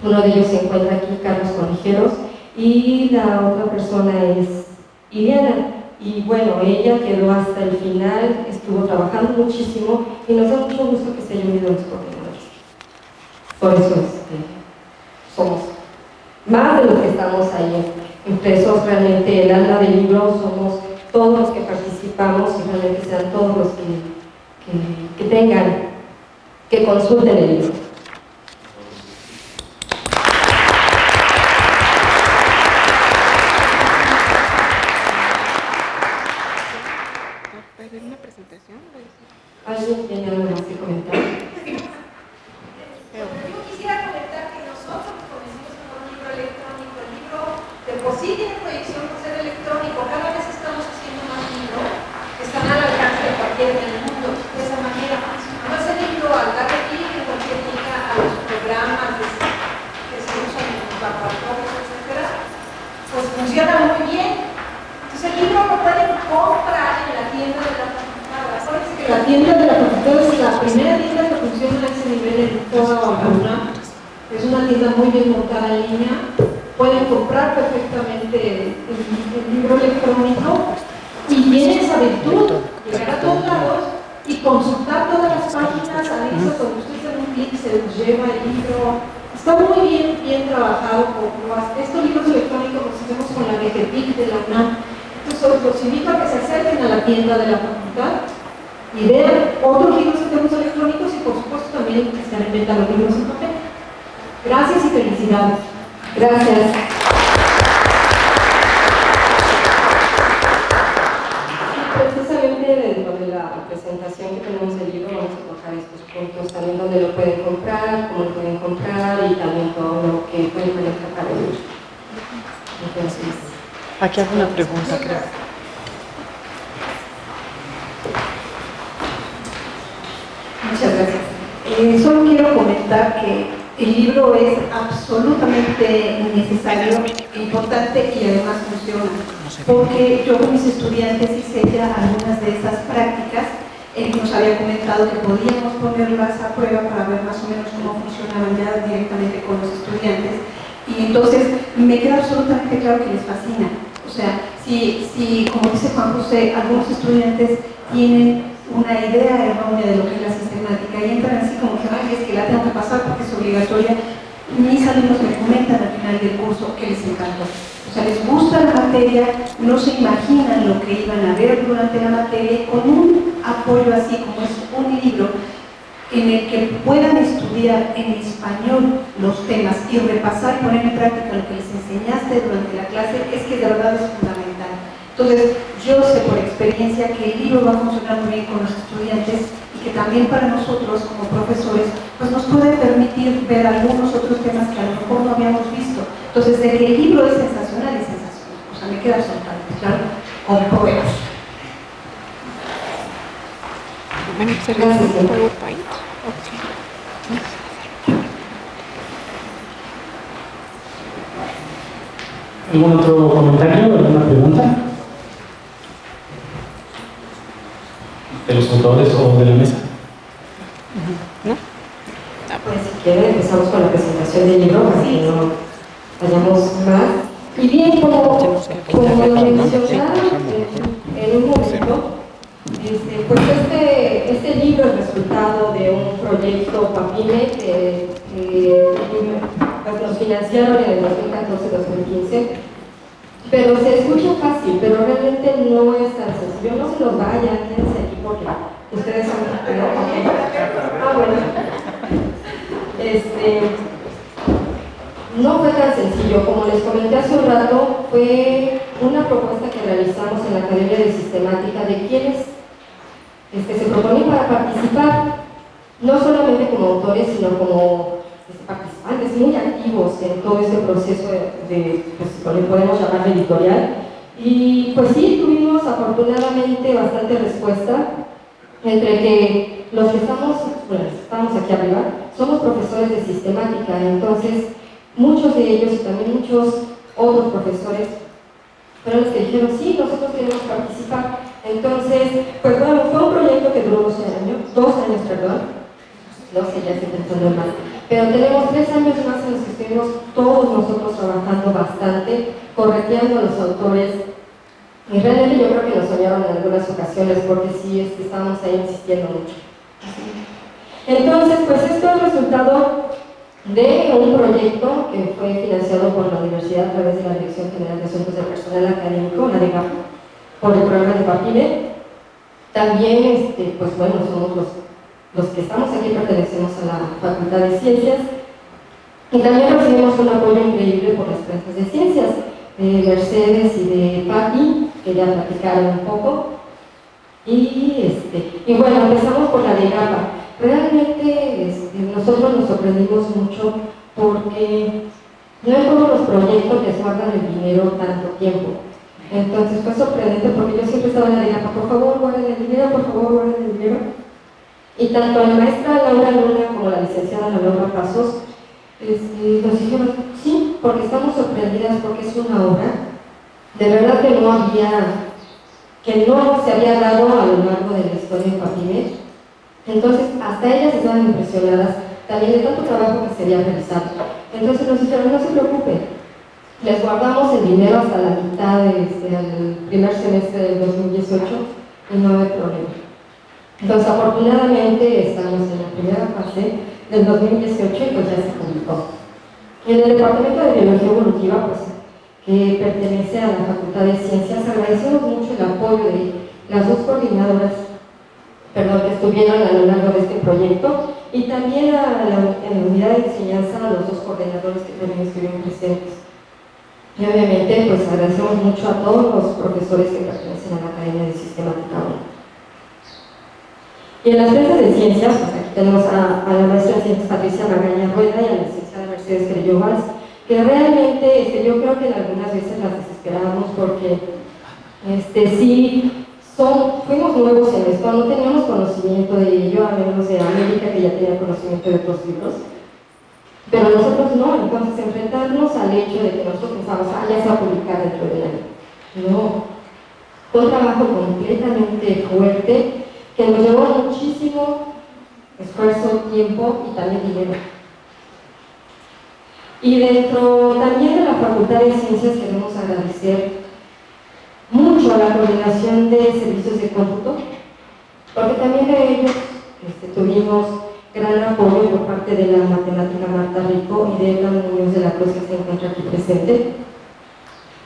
Uno de ellos se encuentra aquí, Carlos Conijeros, y la otra persona es Iliana. Y bueno, ella quedó hasta el final, estuvo trabajando muchísimo y nos da mucho gusto que se haya unido a los coordinadores. Por eso somos más de los que estamos ahí impresos. Realmente el alma del libro somos todos los que participamos, y realmente sean todos los que tengan, que consulten el libro. ¿Una presentación? ¿Alguien tiene algo más que comentar? Yo quisiera comentar que nosotros comenzamos con un libro electrónico. El libro de por sí tiene proyección por ser electrónico. Cada vez estamos haciendo más libros que están al alcance de cualquiera en el mundo. De esa manera, además el libro, al darle clic en cualquier liga a los programas que se usan en los laboratorios, etcétera, pues funciona muy bien. Entonces el libro lo pueden comprar en la tienda de la facultad. Acuérdense que la tienda de la facultad es la primera tienda que funciona a ese nivel en toda la UNAM. Es una tienda muy bien montada en línea. Pueden comprar perfectamente el libro electrónico y tiene esa virtud, llegar a todos lados y consultar todas las páginas. Anexo, cuando ustedes dan un clic se los lleva el libro. Está muy bien trabajado. Estos libros electrónicos los hacemos con la DGTIC de la UNAM. Entonces los invito a que se acerquen a la tienda de la facultad y vean otros libros que tenemos electrónicos y por supuesto también están en venta los libros en papel. Gracias y felicidades. Gracias. Precisamente dentro de la presentación que tenemos del libro vamos a tocar estos puntos, también dónde lo pueden comprar, cómo lo pueden comprar y también todo lo que pueden manejar para el libro. Entonces, aquí hago una pregunta, creo. Muchas gracias. Solo quiero comentar que el libro es absolutamente necesario, importante y además funciona. Porque yo con mis estudiantes hice ya algunas de esas prácticas. Él nos había comentado que podíamos ponerlas a prueba para ver más o menos cómo funcionaban ya directamente con los estudiantes. Y entonces me queda absolutamente claro que les fascina. O sea, si como dice Juan José, algunos estudiantes tienen una idea errónea de lo que es la sistemática y entran así como que, ay, es que la tengo que pasar porque es obligatoria, mis alumnos me comentan al final del curso que les encantó. O sea, les gusta la materia, no se imaginan lo que iban a ver durante la materia, con un apoyo así como es un libro en el que puedan estudiar en español los temas y repasar y poner en práctica lo que les enseñaste durante la clase, es que de verdad es fundamental. Entonces, yo sé por experiencia que el libro va a funcionar muy bien con los estudiantes y que también para nosotros como profesores pues nos puede permitir ver algunos otros temas que a lo mejor no habíamos visto. Entonces, de que el libro es sensacional, es sensacional. O sea, me queda absolutamente claro con pruebas. ¿Algún otro comentario, alguna pregunta? ¿De los autores o de la mesa? ¿No? Pues si quieren empezamos con la presentación del libro para que no vayamos más. Y bien, como lo mencionaron en un momento, pues este libro es resultado de un proyecto PAPIME que pues nos financiaron en el 2014-2015, pero se escucha fácil, pero realmente no es tan sencillo. No se los vayan, quédense aquí porque ustedes son... Ah, bueno. No fue tan sencillo, como les comenté hace un rato, fue una propuesta que realizamos en la Academia de Sistemática de quienes se proponían para participar, no solamente como autores, sino como participantes muy activos en todo ese proceso de pues, lo podemos llamar editorial. Y pues sí, tuvimos afortunadamente bastante respuesta, entre que los que estamos aquí arriba, somos profesores de sistemática, entonces muchos de ellos y también muchos otros profesores fueron los que dijeron, sí, nosotros queremos participar. Entonces, pues bueno, fue un proyecto que duró 2 años, no sé, ya estoy pensando más, pero tenemos 3 años más en los que estuvimos todos nosotros trabajando bastante, correteando a los autores, y realmente yo creo que nos soñaron en algunas ocasiones, porque sí, estábamos ahí insistiendo mucho. Entonces, pues esto es el resultado de un proyecto que fue financiado por la universidad a través de la Dirección General de Asuntos de Personal Académico, la DEGAP, por el programa de PAPIME. También, pues bueno, somos los que estamos aquí pertenecemos a la Facultad de Ciencias y también recibimos un apoyo increíble por las clases de ciencias, de Mercedes y de Patti, que ya platicaron un poco. Y bueno, empezamos por la DEGAP. Realmente nosotros nos sorprendimos mucho porque no en todos los proyectos les guardan el dinero tanto tiempo. Entonces fue sorprendente porque yo siempre estaba en la DEGAP, por favor guarden el dinero, por favor guarden el dinero. Y tanto la maestra Laura Luna como la licenciada Laura Pasos nos dijeron, sí, porque estamos sorprendidas porque es una obra de verdad que no se había dado a lo largo de la historia de PAPIME. Entonces, hasta ellas estaban impresionadas también de tanto trabajo que se había realizado. Entonces nos dijeron, no se preocupen, les guardamos el dinero hasta la mitad del primer semestre del 2018 y no hay problema. Entonces, afortunadamente, estamos en la primera fase del 2018 y pues ya se publicó. En el Departamento de Biología Evolutiva, pues, que pertenece a la Facultad de Ciencias, agradecemos mucho el apoyo de las 2 coordinadoras que estuvieron a lo largo de este proyecto y también a la unidad de enseñanza a los 2 coordinadores que también estuvieron presentes. Y obviamente pues agradecemos mucho a todos los profesores que pertenecen a la Academia de Sistemática 1. Y en las clases de ciencias, pues aquí tenemos a la maestra de ciencias Patricia Magaña Rueda y a la licenciada Mercedes Crello Valls, que realmente yo creo que algunas veces las desesperábamos porque fuimos nuevos en esto, no teníamos conocimiento de ello, a menos de América, que ya tenía conocimiento de otros libros. Pero nosotros no, entonces enfrentarnos al hecho de que nosotros pensamos, ya se va a publicar dentro de un año. No, fue un trabajo completamente fuerte que nos llevó muchísimo esfuerzo, tiempo y también dinero. Y dentro también de la Facultad de Ciencias queremos agradecer mucho a la coordinación de servicios de cómputo, porque también de ellos tuvimos gran apoyo por parte de la matemática Marta Rico y de Eva Muñoz de la Cruz, que se encuentra aquí presente,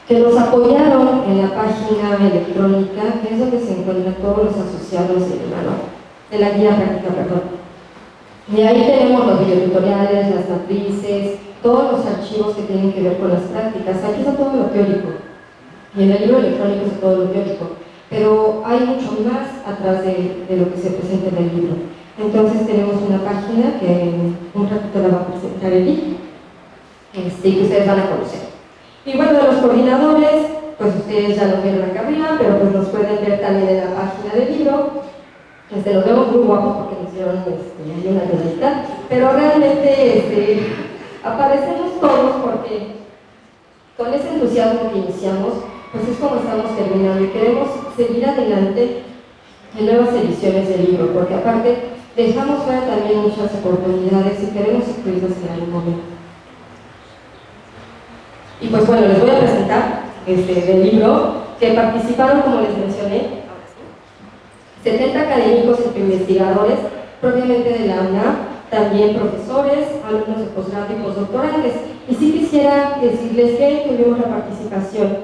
que nos apoyaron en la página electrónica, que es donde se encuentran todos los asociados del manual, de la guía práctica, perdón. Y ahí tenemos los videotutoriales, las matrices, todos los archivos que tienen que ver con las prácticas. Aquí está todo lo teórico, y en el libro electrónico está todo lo teórico, pero hay mucho más atrás de lo que se presenta en el libro. Entonces tenemos una página que un ratito la va a presentar Eli, y que ustedes van a conocer. Y bueno, de los coordinadores, pues ustedes ya lo vieron acá arriba, pero pues nos pueden ver también en la página del libro. Los vemos muy guapos porque nos hicieron hay una ayudita, pero realmente aparecemos todos porque con ese entusiasmo que iniciamos, pues es como estamos terminando y queremos seguir adelante en nuevas ediciones del libro, porque aparte dejamos fuera también muchas oportunidades y queremos incluirlas en algún momento. Y pues bueno, les voy a presentar del libro, que participaron, como les mencioné, 70 académicos e investigadores propiamente de la UNAM, también profesores, alumnos de posgrado y postdoctorales. Y sí quisiera decirles que tuvimos la participación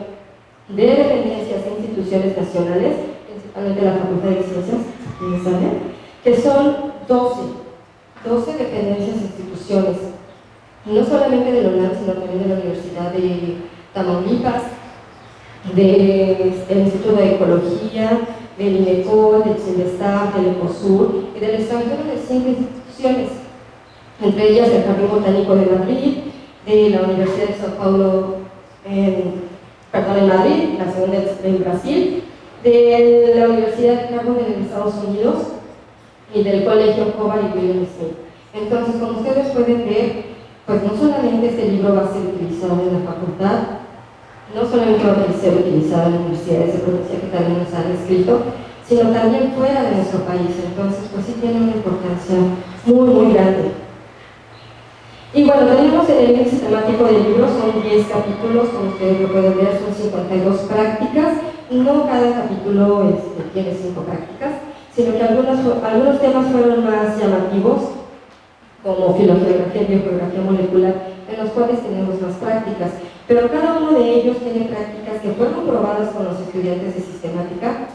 de dependencias e instituciones nacionales, principalmente la Facultad de Ciencias, ¿quiénes saben? Que son 12 dependencias e instituciones, no solamente de la UNAM, sino también de la Universidad de Tamaulipas, del Instituto de Ecología, del INECOL, del CINDESTAF, del ECOSUR y del extranjero de 5 instituciones, entre ellas el Jardín Botánico de Madrid, de la Universidad de Sao Paulo, en Madrid, la segunda en Brasil, de la Universidad de Carbon en Estados Unidos y del Colegio Hobart y William Smith. Entonces, como ustedes pueden ver, pues no solamente este libro va a ser utilizado en la facultad, no solamente va a ser utilizado en universidades de provincia que también nos han escrito, sino también fuera de nuestro país. Entonces, pues sí tiene una importancia muy, muy grande. Y bueno, tenemos el índice temático del libro, son 10 capítulos, como ustedes lo pueden ver, son 52 prácticas, y no cada capítulo tiene 5 prácticas, sino que algunos temas fueron más llamativos, como filogeografía y biogeografía molecular, en los cuales tenemos más prácticas. Pero cada uno de ellos tiene prácticas que fueron probadas con los estudiantes de sistemática,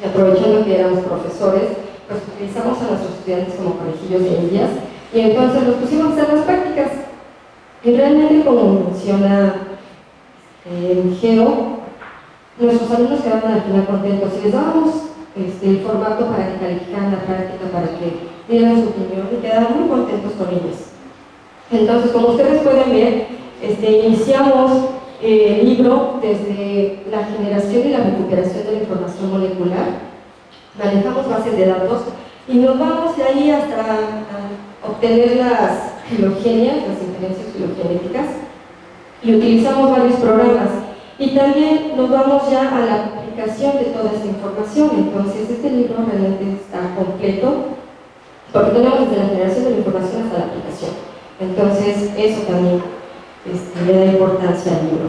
y aprovechando que éramos profesores, pues utilizamos a nuestros estudiantes como conejillos de indias, y entonces los pusimos a hacer las prácticas. Y realmente, como menciona Geo, nuestros alumnos quedaban al final contentos, y les dábamos el formato para que calificaran la práctica, para que dieran su opinión, y quedaban muy contentos con ellos. Entonces, como ustedes pueden ver, iniciamos el libro desde la generación y la recuperación de la información molecular, manejamos bases de datos y nos vamos de ahí hasta obtener las filogenias, las inferencias filogenéticas, y utilizamos varios programas. Y también nos vamos ya a la aplicación de toda esta información. Entonces, este libro realmente está completo, porque tenemos desde la generación de la información hasta la aplicación. Entonces, eso también le da importancia al libro.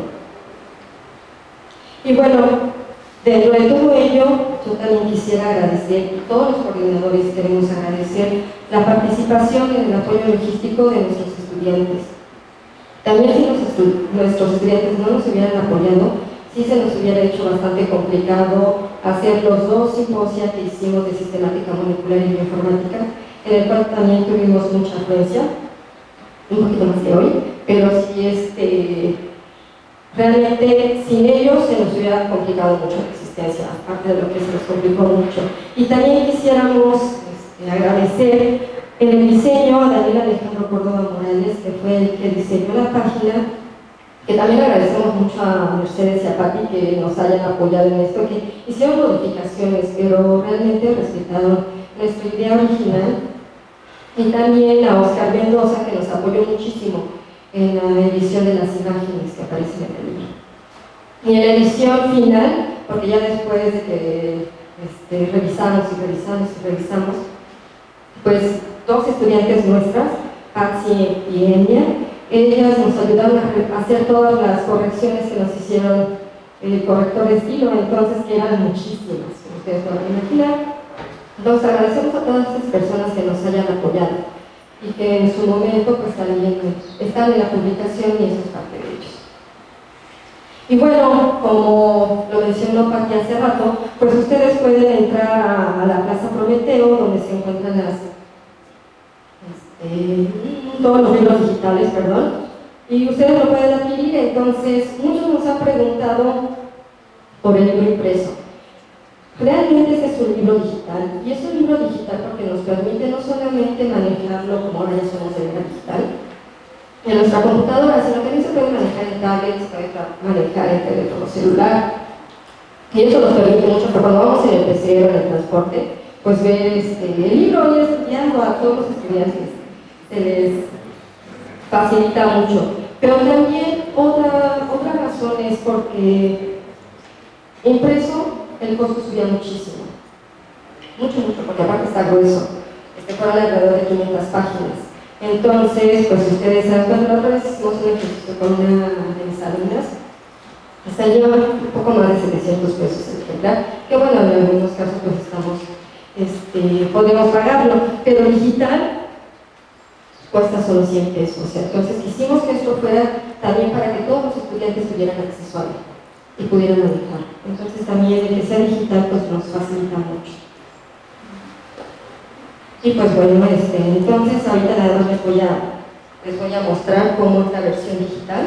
Y bueno, dentro de todo ello, yo también quisiera agradecer, y todos los coordinadores queremos agradecer la participación en el apoyo logístico de nuestros estudiantes. También si nuestros estudiantes no nos hubieran apoyado, sí se nos hubiera hecho bastante complicado hacer los 2 simposios que hicimos de sistemática molecular y bioinformática, en el cual también tuvimos mucha afluencia, un poquito más que hoy, pero sí realmente sin ellos se nos hubiera complicado mucho la existencia, aparte de lo que se nos complicó mucho. Y también quisiéramos agradecer en el diseño a Daniel Alejandro Córdoba Morales, que fue el que diseñó la página, que también agradecemos mucho a Mercedes y a Pati que nos hayan apoyado en esto, que hicieron modificaciones, pero realmente respetaron nuestra idea original y también a Oscar Mendoza, que nos apoyó muchísimo en la edición de las imágenes que aparecen en el libro. Y en la edición final, porque ya después de que revisamos, pues dos estudiantes nuestras, Patsy y Enya, ellas nos ayudaron a hacer todas las correcciones que nos hicieron el corrector de estilo, entonces que eran muchísimas, como ustedes pueden imaginar. Entonces agradecemos a todas esas personas que nos hayan apoyado y que en su momento pues también están en la publicación y eso es parte de ellos. Y bueno, como lo mencionó Paqui hace rato, pues ustedes pueden entrar a la Plaza Prometeo, donde se encuentran todos los libros digitales, y ustedes lo pueden adquirir. Entonces, muchos nos han preguntado por el libro impreso. Realmente este es un libro digital, y es un libro digital porque nos permite no solamente manejarlo como ahora ya somos de manera digital, en nuestra computadora, sino que también se puede manejar en tablet, se puede manejar en teléfono celular, y eso nos permite mucho, porque cuando vamos en el PC o en el transporte, pues ver el libro y estudiando a todos los estudiantes, se les facilita mucho. Pero también otra razón es porque impreso el costo subía muchísimo, mucho, porque aparte está grueso, fueron alrededor de 500 páginas. Entonces, pues ustedes saben, cuando la otra vez hicimos un ejercicio con una de mis alumnas, hasta lleva un poco más de 700 pesos el ejemplar, que bueno, en algunos casos pues estamos, podemos pagarlo, pero digital cuesta solo 100 pesos. Entonces quisimos que esto fuera también para que todos los estudiantes tuvieran acceso a él y pudieran manejar. Entonces también el que sea digital pues nos facilita mucho. Y pues bueno, entonces ahorita nada más les voy a mostrar cómo es la versión digital.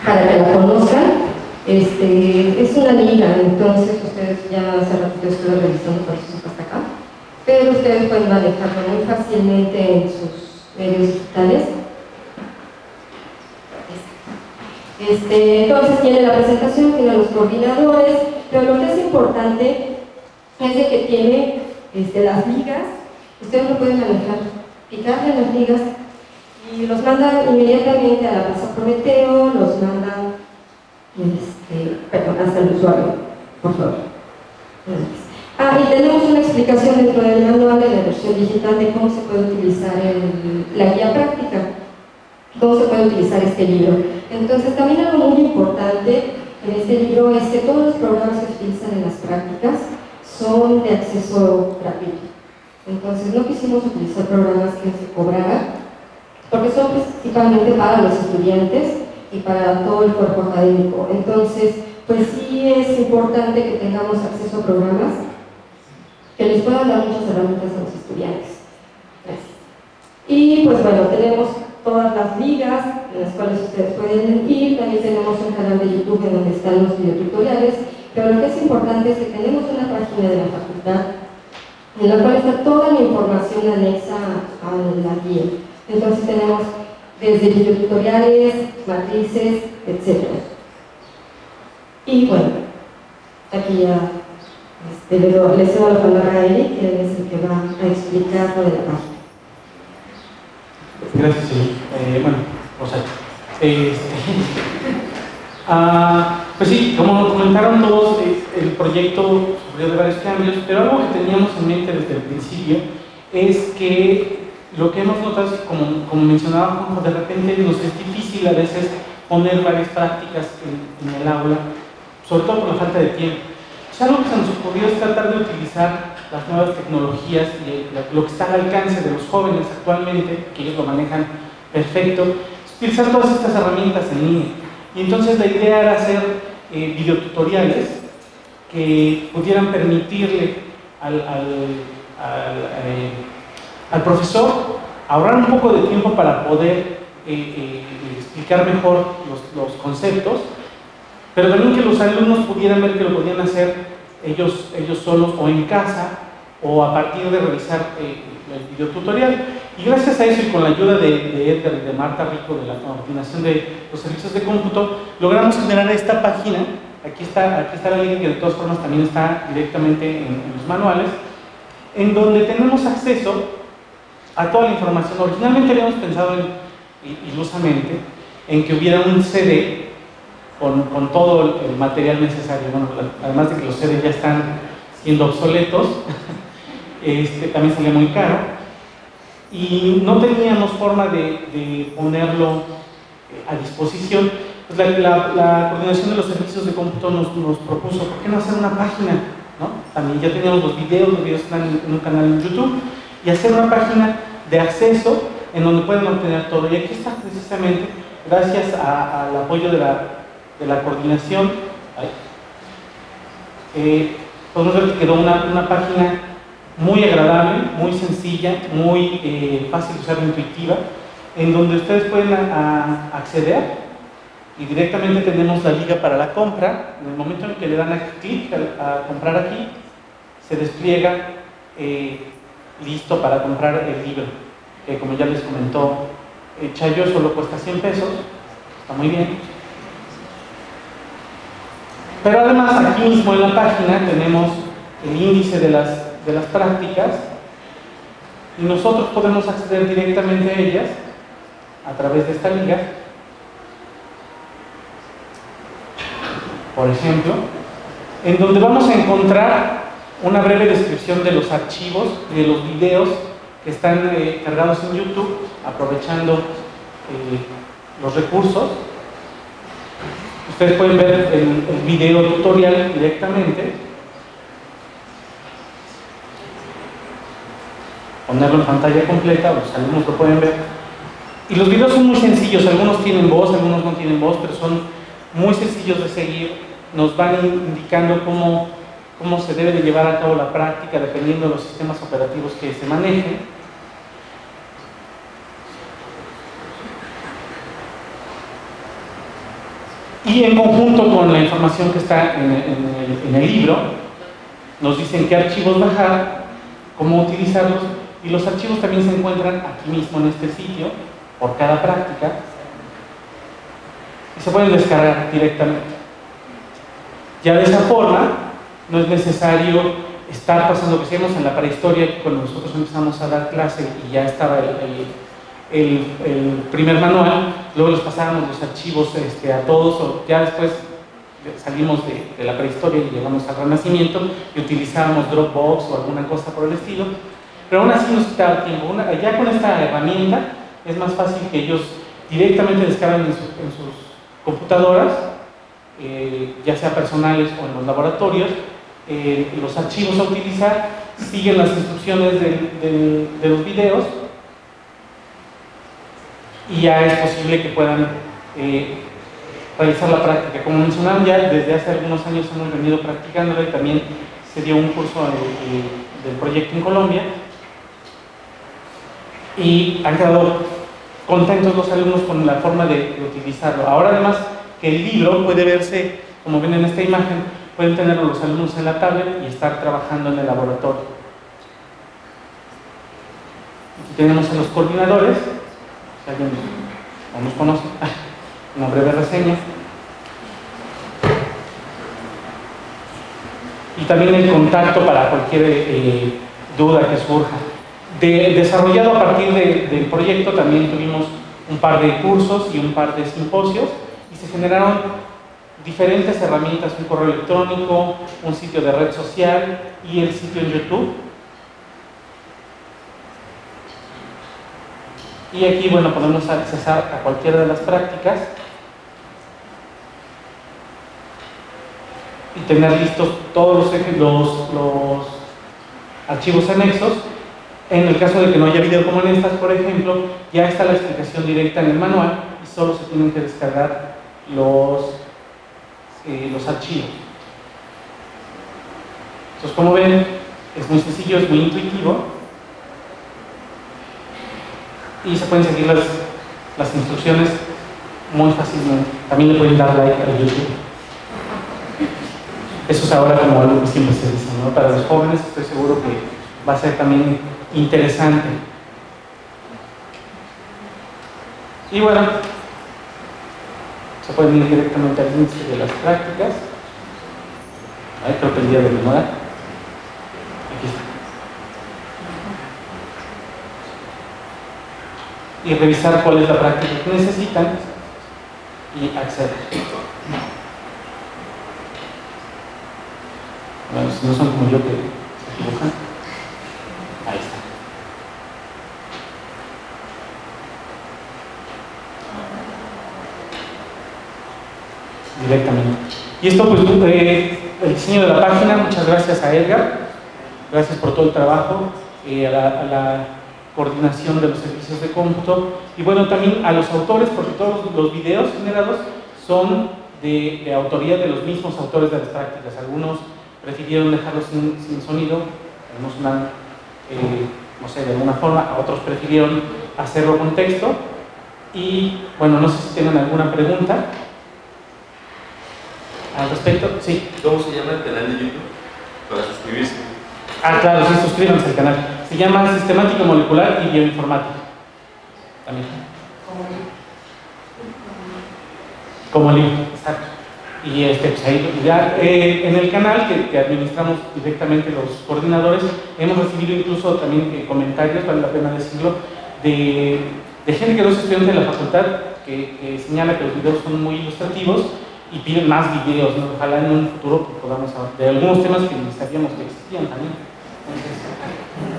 Para que la conozcan, es una liga, entonces ustedes ya hace ratito estuve revisando por eso hasta acá, pero ustedes pueden manejarlo muy fácilmente en sus medios digitales. Entonces tiene la presentación, tiene los coordinadores, pero lo que es importante es de que tiene las ligas. Ustedes lo pueden manejar, picarle las ligas y los mandan inmediatamente a la Plaza Prometeo, los mandan hasta el usuario, por favor. Y tenemos una explicación dentro del manual de la versión digital de cómo se puede utilizar la guía práctica, cómo se puede utilizar este libro. Entonces, también algo muy importante en este libro es que todos los programas que se utilizan en las prácticas son de acceso gratuito. Entonces, no quisimos utilizar programas que se cobraran, porque son principalmente para los estudiantes y para todo el cuerpo académico. Entonces, pues sí es importante que tengamos acceso a programas que les puedan dar muchas herramientas a los estudiantes. Gracias. Y pues bueno, tenemos todas las ligas en las cuales ustedes pueden ir. También tenemos un canal de YouTube en donde están los videotutoriales, pero lo que es importante es que tenemos una página de la facultad en la cual está toda la información anexa a la guía. Entonces tenemos desde videotutoriales, matrices, etc. Y bueno, aquí ya le cedo la palabra a Eric, que es el que va a explicar lo de la página. Gracias, señor. Bueno, Rosario. Pues sí, como comentaron todos, el proyecto sufrió de varios cambios, pero algo que teníamos en mente desde el principio es que lo que hemos notado es que, como mencionaba Juanjo, de repente nos es difícil a veces poner varias prácticas en el aula, sobre todo por la falta de tiempo. Pues algo que se nos ocurrió es tratar de utilizar las nuevas tecnologías y lo que está al alcance de los jóvenes actualmente, que ellos lo manejan perfecto, utilizar todas estas herramientas en línea. Y entonces la idea era hacer videotutoriales que pudieran permitirle al profesor ahorrar un poco de tiempo para poder explicar mejor los conceptos, pero también que los alumnos pudieran ver que lo podían hacer ellos solos o en casa o a partir de realizar el videotutorial. Y gracias a eso y con la ayuda de Edgar y de Marta Rico de la coordinación de los servicios de cómputo, logramos generar esta página aquí está la liga, que de todas formas también está directamente en los manuales, en donde tenemos acceso a toda la información. Originalmente habíamos pensado ilusamente en que hubiera un CD con todo el material necesario. Bueno, además de que los CD ya están siendo obsoletos, también salía muy caro, y no teníamos forma de ponerlo a disposición. Pues la coordinación de los servicios de cómputo nos propuso, ¿por qué no hacer una página? ¿No? También ya teníamos los videos están en un canal en YouTube, y hacer una página de acceso en donde pueden obtener todo. Y aquí está precisamente, gracias al apoyo de la coordinación, podemos ver que quedó una página muy agradable, muy sencilla, muy fácil de usar, intuitiva, en donde ustedes pueden acceder, y directamente tenemos la liga para la compra. En el momento en que le dan clic a comprar aquí, se despliega listo para comprar el libro, que como ya les comentó Chayo, solo cuesta 100 pesos, está muy bien. Pero además aquí mismo en la página tenemos el índice de las prácticas, y nosotros podemos acceder directamente a ellas a través de esta liga. Por ejemplo, en donde vamos a encontrar una breve descripción de los archivos y de los videos que están cargados en YouTube, aprovechando los recursos. Ustedes pueden ver el video tutorial directamente, ponerlo en pantalla completa, los alumnos lo pueden ver. Y los videos son muy sencillos, algunos tienen voz, algunos no tienen voz, pero son muy sencillos de seguir. Nos van indicando cómo se debe de llevar a cabo la práctica dependiendo de los sistemas operativos que se manejen. Y en conjunto con la información que está en el libro, nos dicen qué archivos bajar, cómo utilizarlos, y los archivos también se encuentran aquí mismo en este sitio, por cada práctica, y se pueden descargar directamente. Ya de esa forma, no es necesario estar pasando, que sigamos en la prehistoria, cuando nosotros empezamos a dar clase y ya estaba el primer manual, luego les pasábamos los archivos a todos, o ya después salimos de la prehistoria y llegamos al Renacimiento y utilizábamos Dropbox o alguna cosa por el estilo, pero aún así nos quitaba tiempo. Ya con esta herramienta es más fácil que ellos directamente descarguen en sus computadoras, ya sea personales o en los laboratorios, los archivos a utilizar, siguen las instrucciones de los videos, y ya es posible que puedan realizar la práctica. Como mencionaron, ya desde hace algunos años hemos venido practicándola, y también se dio un curso del proyecto en Colombia, y han quedado contentos los alumnos con la forma de utilizarlo. Ahora, además, que el libro puede verse, como ven en esta imagen, pueden tenerlo los alumnos en la tablet y estar trabajando en el laboratorio. Aquí tenemos a los coordinadores, si alguien no nos conoce, una breve reseña. Y también el contacto para cualquier duda que surja. Desarrollado a partir del proyecto, también tuvimos un par de cursos y un par de simposios, y se generaron diferentes herramientas: un correo electrónico, un sitio de red social y el sitio en YouTube. Y aquí, bueno, podemos accesar a cualquiera de las prácticas y tener listos todos los archivos anexos. En el caso de que no haya video como en estas, por ejemplo, ya está la explicación directa en el manual y solo se tienen que descargar los archivos. Entonces, como ven, es muy sencillo, es muy intuitivo, y se pueden seguir las instrucciones muy fácilmente. También le pueden dar like a YouTube. Eso es ahora como algo que siempre se dice, ¿no? Para los jóvenes estoy seguro que va a ser también interesante. Y bueno, se pueden ir directamente al índice de las prácticas. ver, creo que el día de demora. Aquí está. Y revisar cuál es la práctica que necesitan y acceder. Bueno, si no son como yo que se equivocan. Ahí está. Directamente. Y esto, pues, el diseño de la página, muchas gracias a Edgar, gracias por todo el trabajo, a la coordinación de los servicios de cómputo, y bueno, también a los autores, porque todos los videos generados son de autoría de los mismos autores de las prácticas. Algunos prefirieron dejarlos sin sonido, no sé, de alguna forma, otros prefirieron hacerlo con texto, y bueno, no sé si tienen alguna pregunta al respecto. Sí. ¿Cómo se llama el canal de YouTube para suscribirse? Ah, claro, sí, suscríbanse al canal. Se llama Sistemática Molecular y Bioinformática. También. Como libro, exacto. Y pues ahí ya en el canal que administramos directamente los coordinadores, hemos recibido incluso también comentarios, vale la pena decirlo, de gente que no es estudiante de la facultad, que señala que los videos son muy ilustrativos y piden más videos, ¿no? Ojalá en un futuro podamos hablar de algunos temas que ni sabíamos que existían también. Entonces,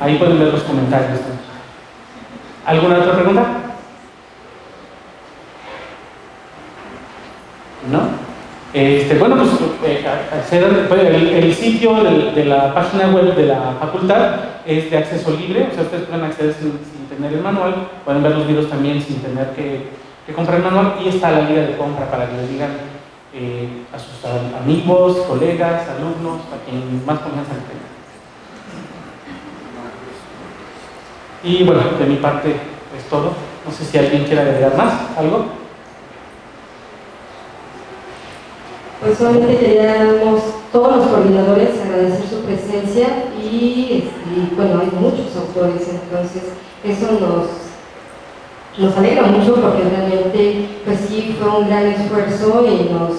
ahí pueden ver los comentarios. ¿Alguna otra pregunta? ¿No? Bueno, pues accedan, el sitio de la página web de la facultad es de acceso libre, o sea, ustedes pueden acceder sin tener el manual, pueden ver los videos también sin tener que comprar el manual, y está la liga de compra para que les digan a sus amigos, colegas, alumnos, a quien más confianza le tenga. Y bueno, de mi parte es todo. No sé si alguien quiere agregar más, algo. Pues solamente queríamos todos los coordinadores agradecer su presencia y bueno, hay muchos autores, entonces eso nos alegra mucho porque realmente pues sí fue un gran esfuerzo y nos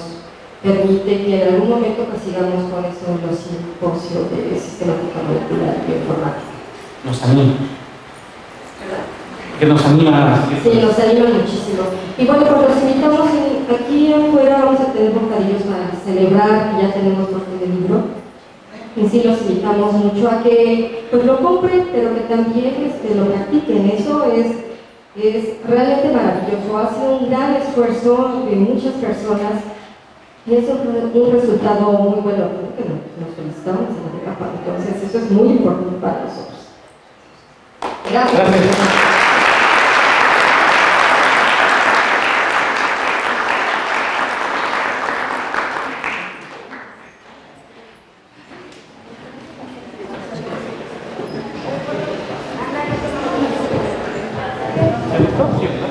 permite que en algún momento pues sigamos con eso en los simposios de sistemática molecular y bioinformática. Nos anima. Que nos anima. Sí, nos anima muchísimo. Y bueno, pues los invitamos, aquí afuera vamos a tener bocadillos para celebrar que ya tenemos por fin el libro. Y sí los invitamos mucho a que pues lo compren, pero que también lo practiquen. Eso es realmente maravilloso. Ha sido un gran esfuerzo de muchas personas y es un resultado muy bueno. Nos felicitamos en la etapa. Entonces eso es muy importante para nosotros. Gracias. ¿Se listo? Sí.